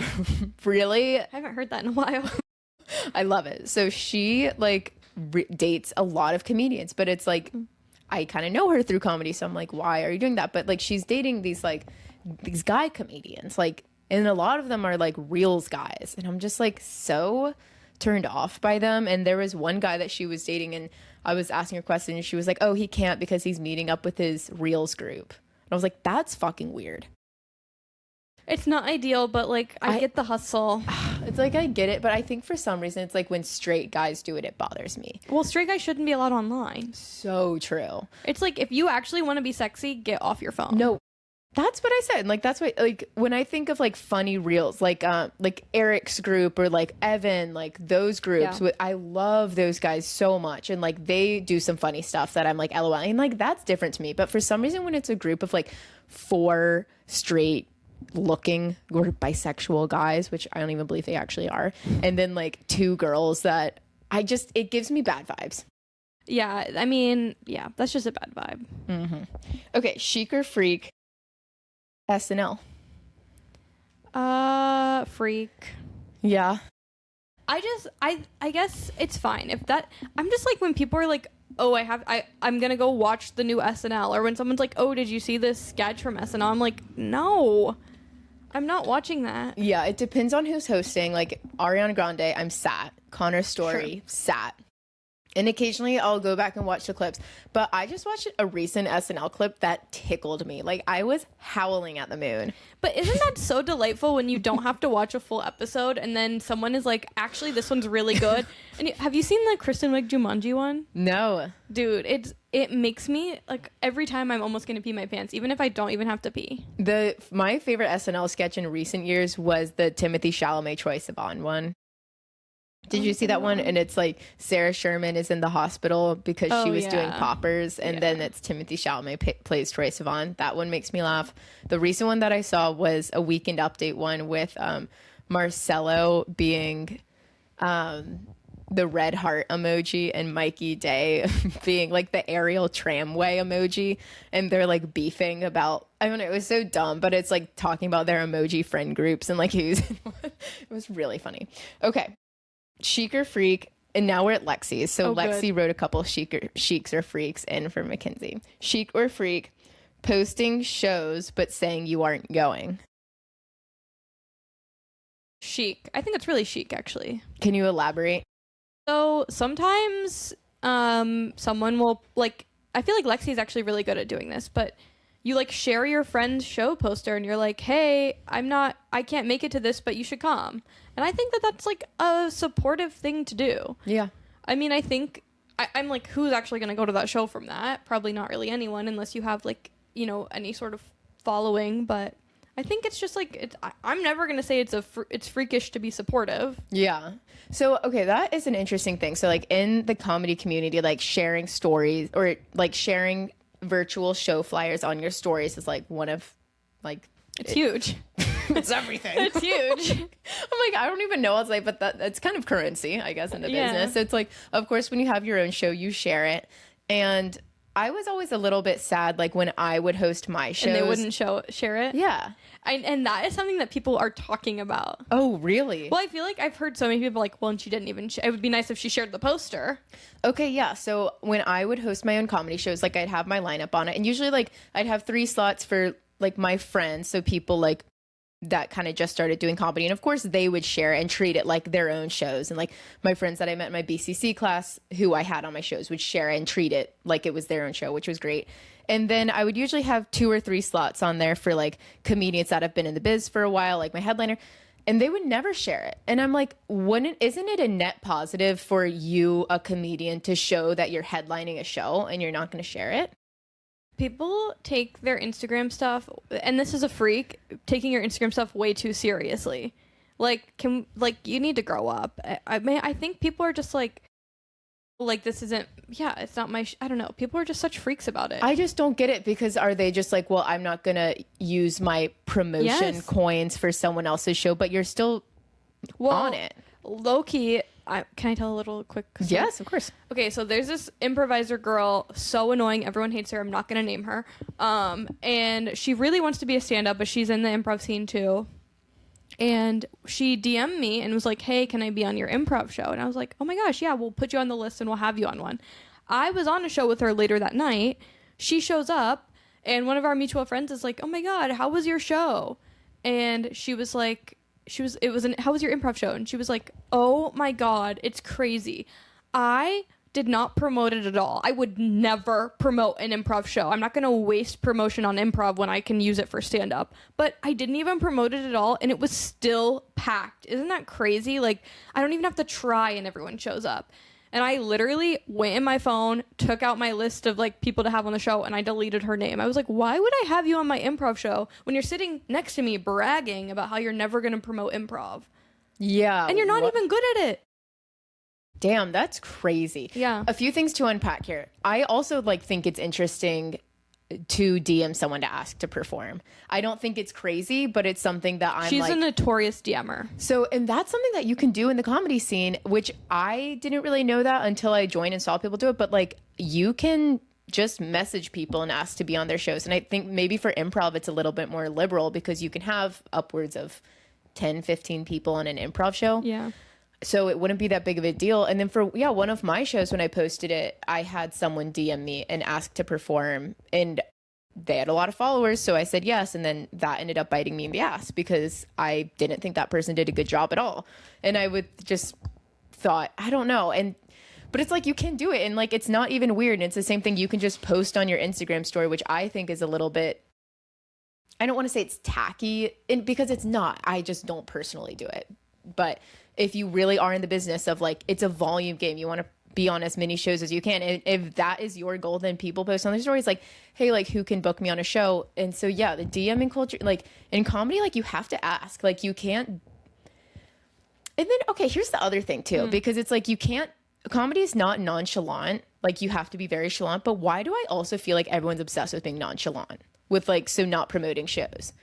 Speaker 1: really.
Speaker 2: I haven't heard that in a while.
Speaker 1: I love it. So she like dates a lot of comedians, but it's like I kind of know her through comedy, so I'm like, why are you doing that? But like she's dating these guy comedians, like, and a lot of them are like reels guys, and I'm just like so turned off by them. And there was one guy that she was dating, and I was asking her questions, and she was like, oh, he can't because he's meeting up with his reels group. And I was like, that's fucking weird.
Speaker 2: It's not ideal, but like I get the hustle.
Speaker 1: It's like I get it, but I think for some reason it's like when straight guys do it, it bothers me.
Speaker 2: Well, straight guys shouldn't be allowed online.
Speaker 1: So true.
Speaker 2: It's like if you actually want to be sexy, get off your phone.
Speaker 1: No, that's what I said. Like that's what, like when I think of like funny reels, like Eric's group or like Evan, like those groups.
Speaker 2: Yeah.
Speaker 1: I love those guys so much, and like they do some funny stuff that I'm like LOL, and like that's different to me. But for some reason, when it's a group of like 4 straight looking or bisexual guys, which I don't even believe they actually are, and then like 2 girls, that it gives me bad vibes.
Speaker 2: Yeah, I mean, yeah, that's just a bad vibe.
Speaker 1: Mm-hmm. Okay, chic or freak, SNL.
Speaker 2: Freak.
Speaker 1: Yeah.
Speaker 2: I guess it's fine if that. I'm just like when people are like, oh, I'm gonna go watch the new SNL, or when someone's like, oh, did you see this sketch from SNL? I'm like, no, I'm not watching that.
Speaker 1: Yeah, it depends on who's hosting. Like Ariana Grande, I'm sat. Connor Story,
Speaker 2: Sure.
Speaker 1: sat. And occasionally I'll go back and watch the clips. But I just watched a recent SNL clip that tickled me. Like I was howling at the moon.
Speaker 2: But isn't that so delightful when you don't have to watch a full episode and then someone is like, actually, this one's really good? And have you seen the Kristen Wiig Jumanji one?
Speaker 1: No.
Speaker 2: Dude, it makes me, like, every time I'm almost going to pee my pants, even if I don't even have to pee.
Speaker 1: My favorite SNL sketch in recent years was the Timothy Chalamet Troye Sivan one. Did you see that one? And it's like Sarah Sherman is in the hospital because she was doing poppers, and then it's Timothy Chalamet plays Troye Sivan. That one makes me laugh. The recent one that I saw was a Weekend Update one with Marcello being the red heart emoji and Mikey Day being like the aerial tramway emoji, and they're like beefing about, I don't know, it was so dumb, but it's like talking about their emoji friend groups and like who's it was really funny. Okay. Chic or freak, and now we're at Lexi's. So Lexi wrote a couple chics or freaks in for Mckenzie. Chic or freak, posting shows but saying you aren't going.
Speaker 2: Chic. I think it's really chic, actually.
Speaker 1: Can you elaborate?
Speaker 2: So sometimes someone will, like, I feel like Lexi's actually really good at doing this, but you like share your friend's show poster and you're like, hey, I can't make it to this, but you should come. And I think that that's like a supportive thing to do. Yeah. I mean, I think I'm like, who's actually going to go to that show from that? Probably not really anyone, unless you have like, you know, any sort of following. But I think it's just like, I'm never going to say it's freakish to be supportive. Yeah. So, okay, that is an interesting thing. So like in the comedy community, like sharing stories or like sharing virtual show flyers on your stories is like one of like, it's huge. It's everything. It's huge. I'm like, I don't even know what to say, but that's kind of currency, I guess, in the business. So it's like, of course, when you have your own show, you share it. And I was always a little bit sad, like when I would host my shows. And they wouldn't share it? Yeah. And that is something that people are talking about. Oh, really? Well, I feel like I've heard so many people like, well, and she didn't even, it would be nice if she shared the poster. Okay, yeah. So when I would host my own comedy shows, like I'd have my lineup on it. And usually like I'd have 3 slots for like my friends. So people like
Speaker 1: that kind of just started doing comedy. And of course they would share and treat it like their own shows. And like my friends that I met in my BCC class who I had on my shows would share and treat it like it was their own show, which was great. And then I would usually have 2 or 3 slots on there for like comedians that have been in the biz for a while, like my headliner, and they would never share it. And I'm like, isn't it a net positive for you, a comedian, to show that you're headlining a show and you're not going to share it?
Speaker 2: People take their Instagram stuff, and this is a freak, taking your Instagram stuff way too seriously. Like, you need to grow up. I think people are just like this isn't, it's not my, I don't know. People are just such freaks about it.
Speaker 1: I just don't get it, because are they just like, well, I'm not going to use my promotion coins for someone else's show, but you're still on it.
Speaker 2: Low key, can I tell a little quick story?
Speaker 1: Yes, of course.
Speaker 2: Okay, so there's this improviser girl, so annoying. Everyone hates her. I'm not going to name her. And she really wants to be a stand-up, but she's in the improv scene too. And she DM'd me and was like, hey, can I be on your improv show? And I was like, oh my gosh, yeah, we'll put you on the list and we'll have you on one. I was on a show with her later that night. She shows up and one of our mutual friends is like, oh my God, how was your show? And she was like, how was your improv show? And she was like, oh my God, it's crazy. I did not promote it at all. I would never promote an improv show. I'm not going to waste promotion on improv when I can use it for stand-up. But I didn't even promote it at all, and it was still packed. Isn't that crazy? Like, I don't even have to try, and everyone shows up. And I literally went in my phone, took out my list of, like, people to have on the show, and I deleted her name. I was like, why would I have you on my improv show when you're sitting next to me bragging about how you're never going to promote improv? Yeah. And you're not even good at it.
Speaker 1: Damn, that's crazy.
Speaker 2: Yeah.
Speaker 1: A few things to unpack here. I also think it's interesting to DM someone to ask to perform. I don't think it's crazy, but it's something that
Speaker 2: She's a notorious DMer.
Speaker 1: So, and that's something that you can do in the comedy scene, which I didn't really know that until I joined and saw people do it. But you can just message people and ask to be on their shows. And I think maybe for improv, it's a little bit more liberal because you can have upwards of 10, 15 people on an improv show.
Speaker 2: Yeah.
Speaker 1: So it wouldn't be that big of a deal. And then for, one of my shows, when I posted it, I had someone DM me and ask to perform, and they had a lot of followers. So I said yes. And then that ended up biting me in the ass because I didn't think that person did a good job at all. And I would just thought, I don't know. But it's you can do it. And it's not even weird. And it's the same thing. You can just post on your Instagram story, which I think is a little bit, I don't want to say it's tacky because it's not. I just don't personally do it. But if you really are in the business of it's a volume game, you want to be on as many shows as you can. And if that is your goal, then people post on their stories hey, who can book me on a show? And so, yeah, the DMing culture, in comedy, you have to ask, you can't. And then, okay, here's the other thing too, because it's you can't, comedy is not nonchalant. You have to be very chalant. But why do I also feel everyone's obsessed with being nonchalant with so not promoting shows?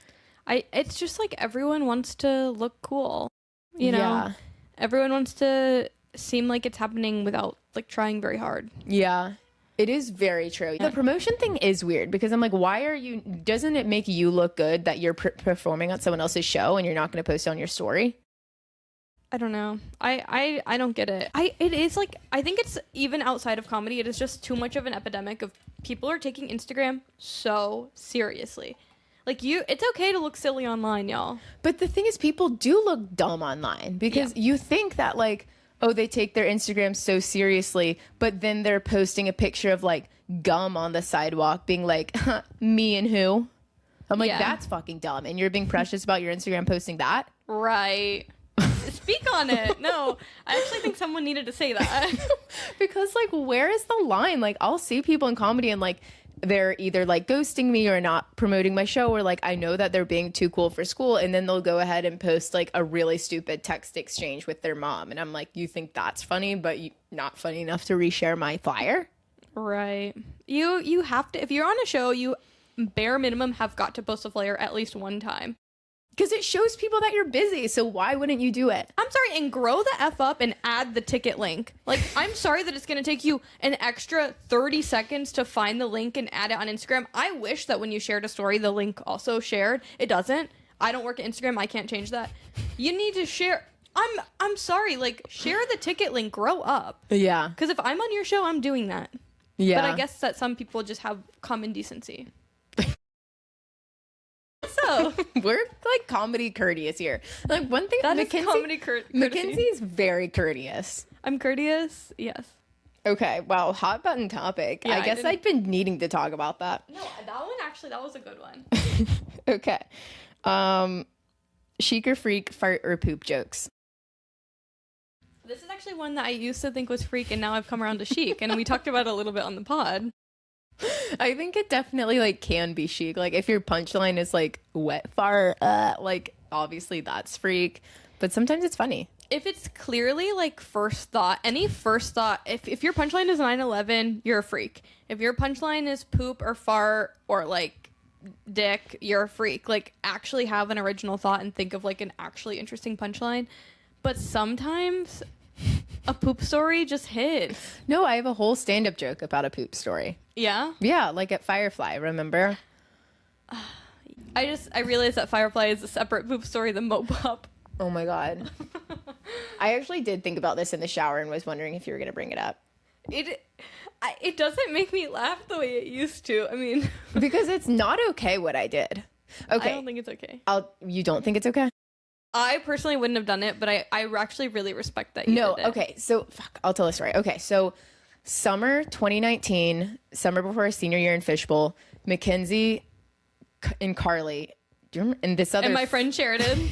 Speaker 2: It's just everyone wants to look cool. You know,
Speaker 1: yeah.
Speaker 2: Everyone wants to seem like it's happening without trying very hard.
Speaker 1: Yeah, it is very true. The promotion thing is weird because I'm doesn't it make you look good that you're performing on someone else's show and you're not going to post on your story?
Speaker 2: I don't know. I don't get it. It is I think it's even outside of comedy. It is just too much of an epidemic of people are taking Instagram so seriously. It's okay to look silly online, y'all.
Speaker 1: But the thing is, people do look dumb online because you think that they take their Instagram so seriously, but then they're posting a picture of gum on the sidewalk being me and who? I'm that's fucking dumb. And you're being precious about your Instagram posting that?
Speaker 2: Right. Speak on it. No, I actually think someone needed to say that.
Speaker 1: Because where is the line? I'll see people in comedy and they're either ghosting me or not promoting my show, or I know that they're being too cool for school, and then they'll go ahead and post a really stupid text exchange with their mom, and I'm you think that's funny, but you not funny enough to reshare my flyer?
Speaker 2: Right. You have to, if you're on a show, you bare minimum have got to post a flyer at least one time.
Speaker 1: Because it shows people that you're busy, so why wouldn't you do it?
Speaker 2: I'm sorry, and grow the F up and add the ticket link. I'm sorry that it's going to take you an extra 30 seconds to find the link and add it on Instagram. I wish that when you shared a story, the link also shared. It doesn't. I don't work at Instagram. I can't change that. You need to share. I'm sorry, share the ticket link, grow up.
Speaker 1: Yeah.
Speaker 2: Because if I'm on your show, I'm doing that.
Speaker 1: Yeah.
Speaker 2: But I guess that some people just have common decency. So...
Speaker 1: We're like comedy courteous here. Like one thing,
Speaker 2: That is comedy courtesy.
Speaker 1: Mckenzie is very courteous.
Speaker 2: I'm courteous. Yes.
Speaker 1: Okay, wow, hot button topic.
Speaker 2: Yeah,
Speaker 1: I guess I've been needing to talk about that.
Speaker 2: No, that one actually, that was a good one.
Speaker 1: Okay. Chic or freak, fart or poop jokes.
Speaker 2: This is actually one that I used to think was freak, and now I've come around to chic, and we talked about it a little bit on the pod.
Speaker 1: I think it definitely like can be chic. Like if your punchline is like wet fart, like obviously that's freak, but sometimes it's funny.
Speaker 2: If it's clearly like first thought, any first thought, if your punchline is 9/11, you're a freak. If your punchline is poop or fart or like dick, you're a freak. Like actually have an original thought and think of like an actually interesting punchline. But sometimes a poop story just hits.
Speaker 1: No, I have a whole stand-up joke about a poop story.
Speaker 2: Yeah?
Speaker 1: Yeah, like at Firefly, remember?
Speaker 2: I realized that Firefly is a separate poop story than Mopop.
Speaker 1: Oh my God. I actually did think about this in the shower and was wondering if you were going to bring it up.
Speaker 2: It doesn't make me laugh the way it used to. I mean,
Speaker 1: because it's not okay what I did. Okay.
Speaker 2: I don't think it's okay.
Speaker 1: You don't think it's okay?
Speaker 2: I personally wouldn't have done it, but I actually really respect that you did it.
Speaker 1: Okay. So, I'll tell a story. Okay. So, summer 2019, summer before our senior year in Fishbowl, Mckenzie and Carly, and this other...
Speaker 2: And my friend Sheridan,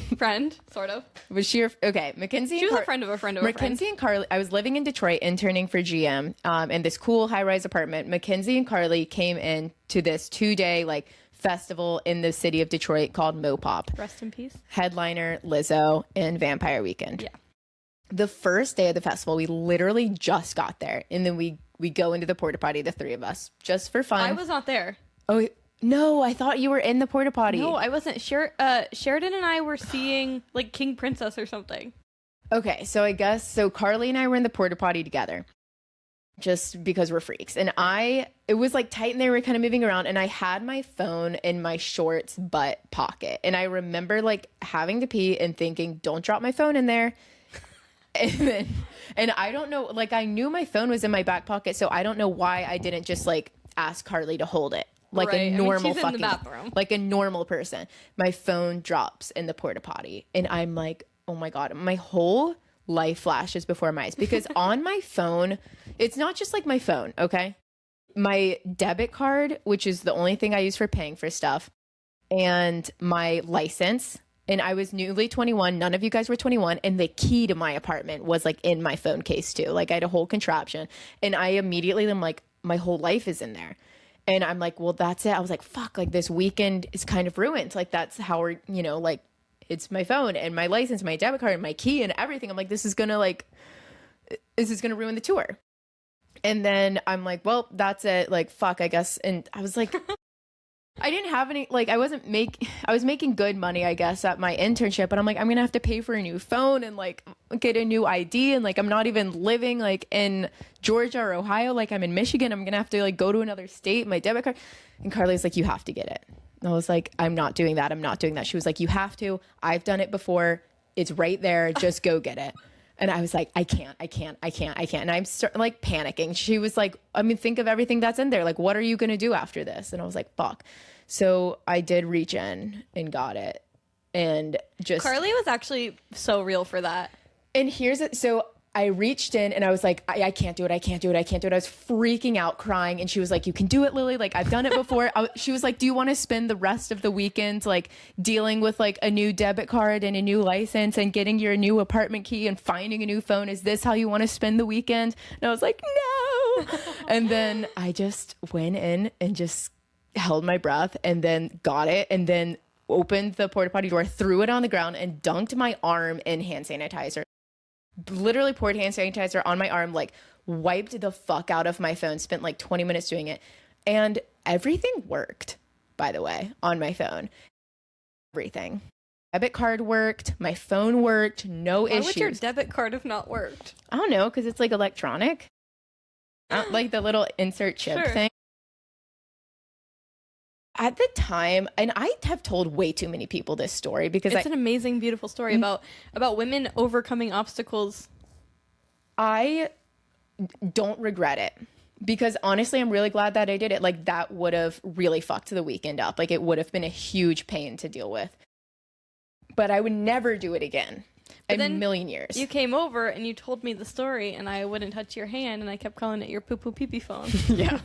Speaker 2: sort of.
Speaker 1: Was she okay, Mckenzie?
Speaker 2: She was a friend of a friend of a friend.
Speaker 1: Mckenzie and Carly, I was living in Detroit interning for GM in this cool high-rise apartment. Mckenzie and Carly came in to this 2-day like festival in the city of Detroit called Mopop.
Speaker 2: Rest in peace.
Speaker 1: Headliner, Lizzo, and Vampire Weekend.
Speaker 2: Yeah.
Speaker 1: The first day of the festival, we literally just got there. And then we go into the porta potty, the three of us, just for fun.
Speaker 2: I was not there.
Speaker 1: Oh, no, I thought you were in the porta potty.
Speaker 2: No, I wasn't. Sheridan and I were seeing like King Princess or something.
Speaker 1: Okay, so Carly and I were in the porta potty together just because we're freaks. And it was like tight and they were kind of moving around and I had my phone in my shorts butt pocket. And I remember like having to pee and thinking, don't drop my phone in there. And I don't know, like I knew my phone was in my back pocket, so I don't know why I didn't just like ask Carly to hold it. Like
Speaker 2: right.
Speaker 1: a normal
Speaker 2: she's
Speaker 1: fucking,
Speaker 2: in the bathroom.
Speaker 1: like a normal person. My phone drops in the porta potty and I'm like, oh my God, my whole life flashes before my eyes because on my phone, it's not just like my phone. Okay. My debit card, which is the only thing I use for paying for stuff, and my license. And I was newly 21. None of you guys were 21. And the key to my apartment was like in my phone case too. Like I had a whole contraption and I immediately am like, my whole life is in there. And I'm like, well, that's it. I was like, fuck, like this weekend is kind of ruined. Like that's how we're, like it's my phone and my license, my debit card, and my key and everything. I'm like, this is going to ruin the tour. And then I'm like, well, that's it. Like, fuck, I guess. And I was like, I didn't have any, like, I was making good money, I guess, at my internship, but I'm like, I'm going to have to pay for a new phone and like get a new ID. And like, I'm not even living like in Georgia or Ohio. Like I'm in Michigan. I'm going to have to like go to another state, my debit card. And Carly's like, you have to get it. And I was like, I'm not doing that. I'm not doing that. She was like, you have to. I've done it before. It's right there. Just go get it. And I was like, I can't. And I'm like panicking. She was like, I mean, think of everything that's in there. Like, what are you going to do after this? And I was like, fuck. So I did reach in and got it. And just.
Speaker 2: Carly was actually so real for that.
Speaker 1: And here's it. So I reached in and I was like, I can't do it. I can't do it. I can't do it. I was freaking out, crying. And she was like, you can do it, Lily. Like, I've done it before. She was like, do you want to spend the rest of the weekend like dealing with like a new debit card and a new license and getting your new apartment key and finding a new phone? Is this how you want to spend the weekend? And I was like, no. And then I just went in and just held my breath and then got it and then opened the porta potty door, threw it on the ground and dunked my arm in hand sanitizer. Literally poured hand sanitizer on my arm, like wiped the fuck out of my phone, spent like 20 minutes doing it. And everything worked, by the way, on my phone. Everything. Debit card worked. My phone worked. No issues.
Speaker 2: Why would your debit card have not worked?
Speaker 1: I don't know, because it's like electronic. Like the little insert chip thing. At the time, and I have told way too many people this story because
Speaker 2: it's an amazing, beautiful story about women overcoming obstacles.
Speaker 1: I don't regret it because honestly, I'm really glad that I did it. Like that would have really fucked the weekend up. Like it would have been a huge pain to deal with. but I would never do it again. In a million years.
Speaker 2: You came over and you told me the story, and I wouldn't touch your hand, and I kept calling it your poo-poo pee-pee phone.
Speaker 1: Yeah.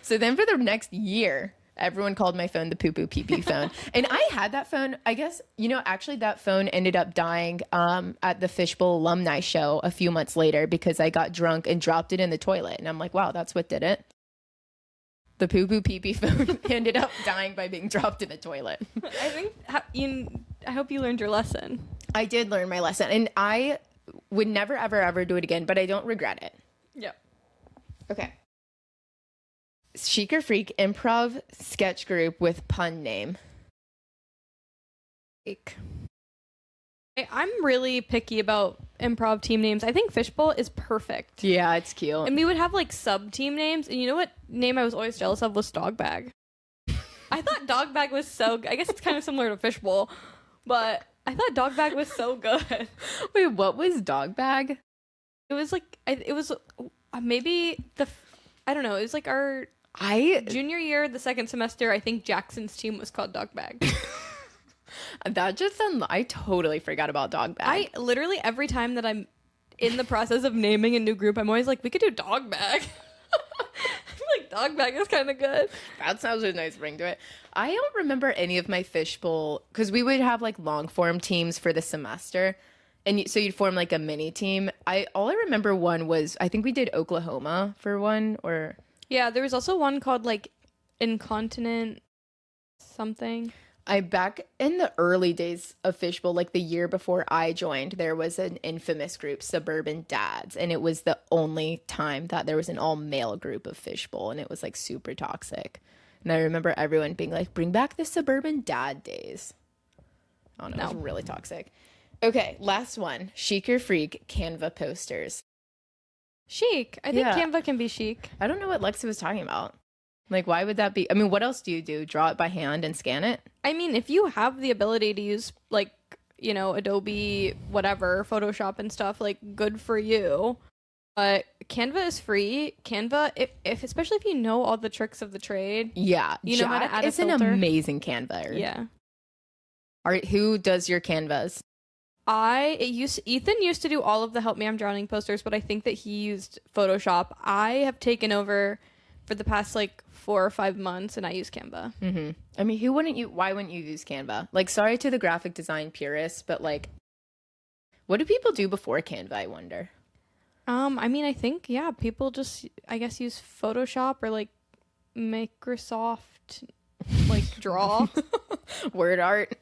Speaker 1: So then for the next year, everyone called my phone the poo-poo pee-pee phone. And I had that phone, I guess, actually that phone ended up dying at the Fishbowl alumni show a few months later because I got drunk and dropped it in the toilet. And I'm like, wow, that's what did it. The poo-poo pee-pee phone ended up dying by being dropped in the toilet.
Speaker 2: I hope you learned your lesson.
Speaker 1: I did learn my lesson, and I would never, ever, ever do it again, but I don't regret it.
Speaker 2: Yep. Okay.
Speaker 1: Chic or Freak improv sketch group with pun name.
Speaker 2: I'm really picky about improv team names. I think Fishbowl is perfect.
Speaker 1: Yeah, it's cute.
Speaker 2: And we would have like sub team names, and you know what name I was always jealous of was Dog Bag. I thought Dog Bag was I guess it's kind of similar to Fishbowl, but I thought Dog Bag was so good.
Speaker 1: Wait, what was Dog Bag?
Speaker 2: It was like, it was maybe I don't know. It was like our junior year, the second semester. I think Jackson's team was called Dog Bag.
Speaker 1: That just sounds, I totally forgot about Dog Bag.
Speaker 2: I literally, every time that I'm in the process of naming a new group, I'm always like, we could do Dog Bag. Like, Dog Bag is kind of good.
Speaker 1: That sounds a nice ring to it. I don't remember any of my Fishbowl, because we would have like long form teams for the semester, and so you'd form like a mini team. All I remember one was, I think we did Oklahoma for one, or
Speaker 2: yeah, there was also one called like Incontinent something.
Speaker 1: Back in the early days of Fishbowl, like the year before I joined, there was an infamous group, Suburban Dads, and it was the only time that there was an all-male group of Fishbowl, and it was like super toxic. And I remember everyone being like, bring back the Suburban Dad days. Oh no, it was really toxic. Okay, last one. Chic or Freak Canva posters.
Speaker 2: Chic. I think Canva can be chic.
Speaker 1: I don't know what Lexi was talking about. Like, why would that be? I mean, what else do you do? Draw it by hand and scan it?
Speaker 2: I mean, if you have the ability to use, like, Adobe, whatever, Photoshop and stuff, like, good for you. But Canva is free. Canva, especially if you know all the tricks of the trade.
Speaker 1: Yeah.
Speaker 2: You know how to add a filter.
Speaker 1: It's an amazing Canva.
Speaker 2: Yeah.
Speaker 1: Who does your Canvas?
Speaker 2: Ethan used to do all of the Help Me I'm Drowning posters, but I think that he used Photoshop. I have taken over for the past like 4 or 5 months, and I use Canva.
Speaker 1: Mm-hmm. I mean, why wouldn't you use Canva? Like, sorry to the graphic design purists, but like, what do people do before Canva, I wonder?
Speaker 2: I mean, I think, yeah, people just, I guess, use Photoshop or like Microsoft, like Draw.
Speaker 1: Word art,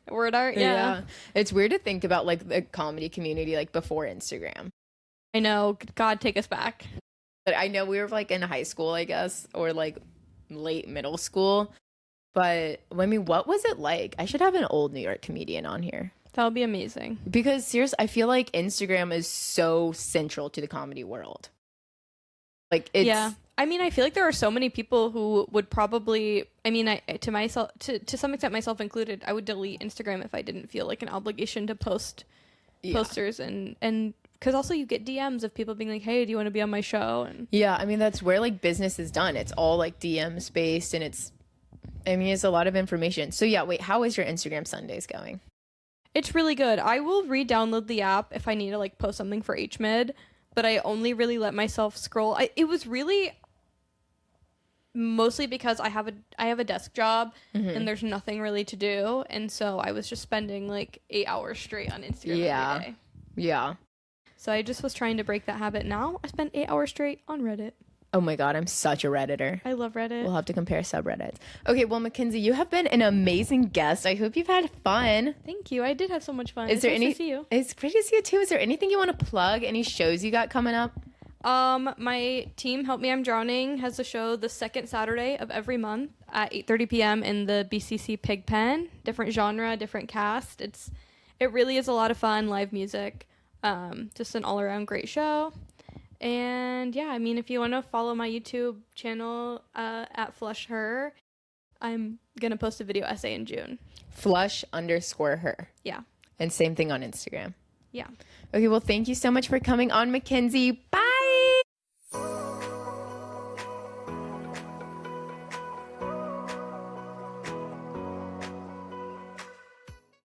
Speaker 2: yeah.
Speaker 1: It's weird to think about like the comedy community like before Instagram.
Speaker 2: I know, God, take us back.
Speaker 1: But I know we were like in high school, I guess, or like late middle school. But I mean, what was it like? I should have an old New York comedian on here.
Speaker 2: That would be amazing.
Speaker 1: Because seriously, I feel like Instagram is so central to the comedy world. Like, it's...
Speaker 2: Yeah. I mean, I feel like there are so many people who would probably, I mean, to some extent, myself included, I would delete Instagram if I didn't feel like an obligation to post posters and because also you get DMs of people being like, hey, do you want to be on my show? And
Speaker 1: yeah, I mean, that's where like business is done. It's all like DMs based, and it's a lot of information. So yeah, wait, how is your Instagram Sundays going?
Speaker 2: It's really good. I will re-download the app if I need to like post something for HMid, but I only really let myself scroll. It was really mostly because I have a desk job and there's nothing really to do, and so I was just spending like 8 hours straight on Instagram every day.
Speaker 1: Yeah.
Speaker 2: So I just was trying to break that habit. Now I spend 8 hours straight on Reddit.
Speaker 1: Oh my God, I'm such a Redditor.
Speaker 2: I love Reddit.
Speaker 1: We'll have to compare subreddits. Okay, well, Mckenzie, you have been an amazing guest. I hope you've had fun.
Speaker 2: Thank you. I did have so much fun.
Speaker 1: It's nice
Speaker 2: to see you.
Speaker 1: It's great to see you too. Is there anything you want to plug? Any shows you got coming up?
Speaker 2: My team, Help Me I'm Drowning, has a show the second Saturday of every month at 8:30 p.m. in the BCC Pigpen. Different genre, different cast. It really is a lot of fun, live music. Just an all-around great show. And yeah, I mean, if you want to follow my YouTube channel at Fleischer, I'm going to post a video essay in June.
Speaker 1: Flush_her.
Speaker 2: Yeah.
Speaker 1: And same thing on Instagram.
Speaker 2: Yeah.
Speaker 1: Okay, well, thank you so much for coming on, Mckenzie. Bye.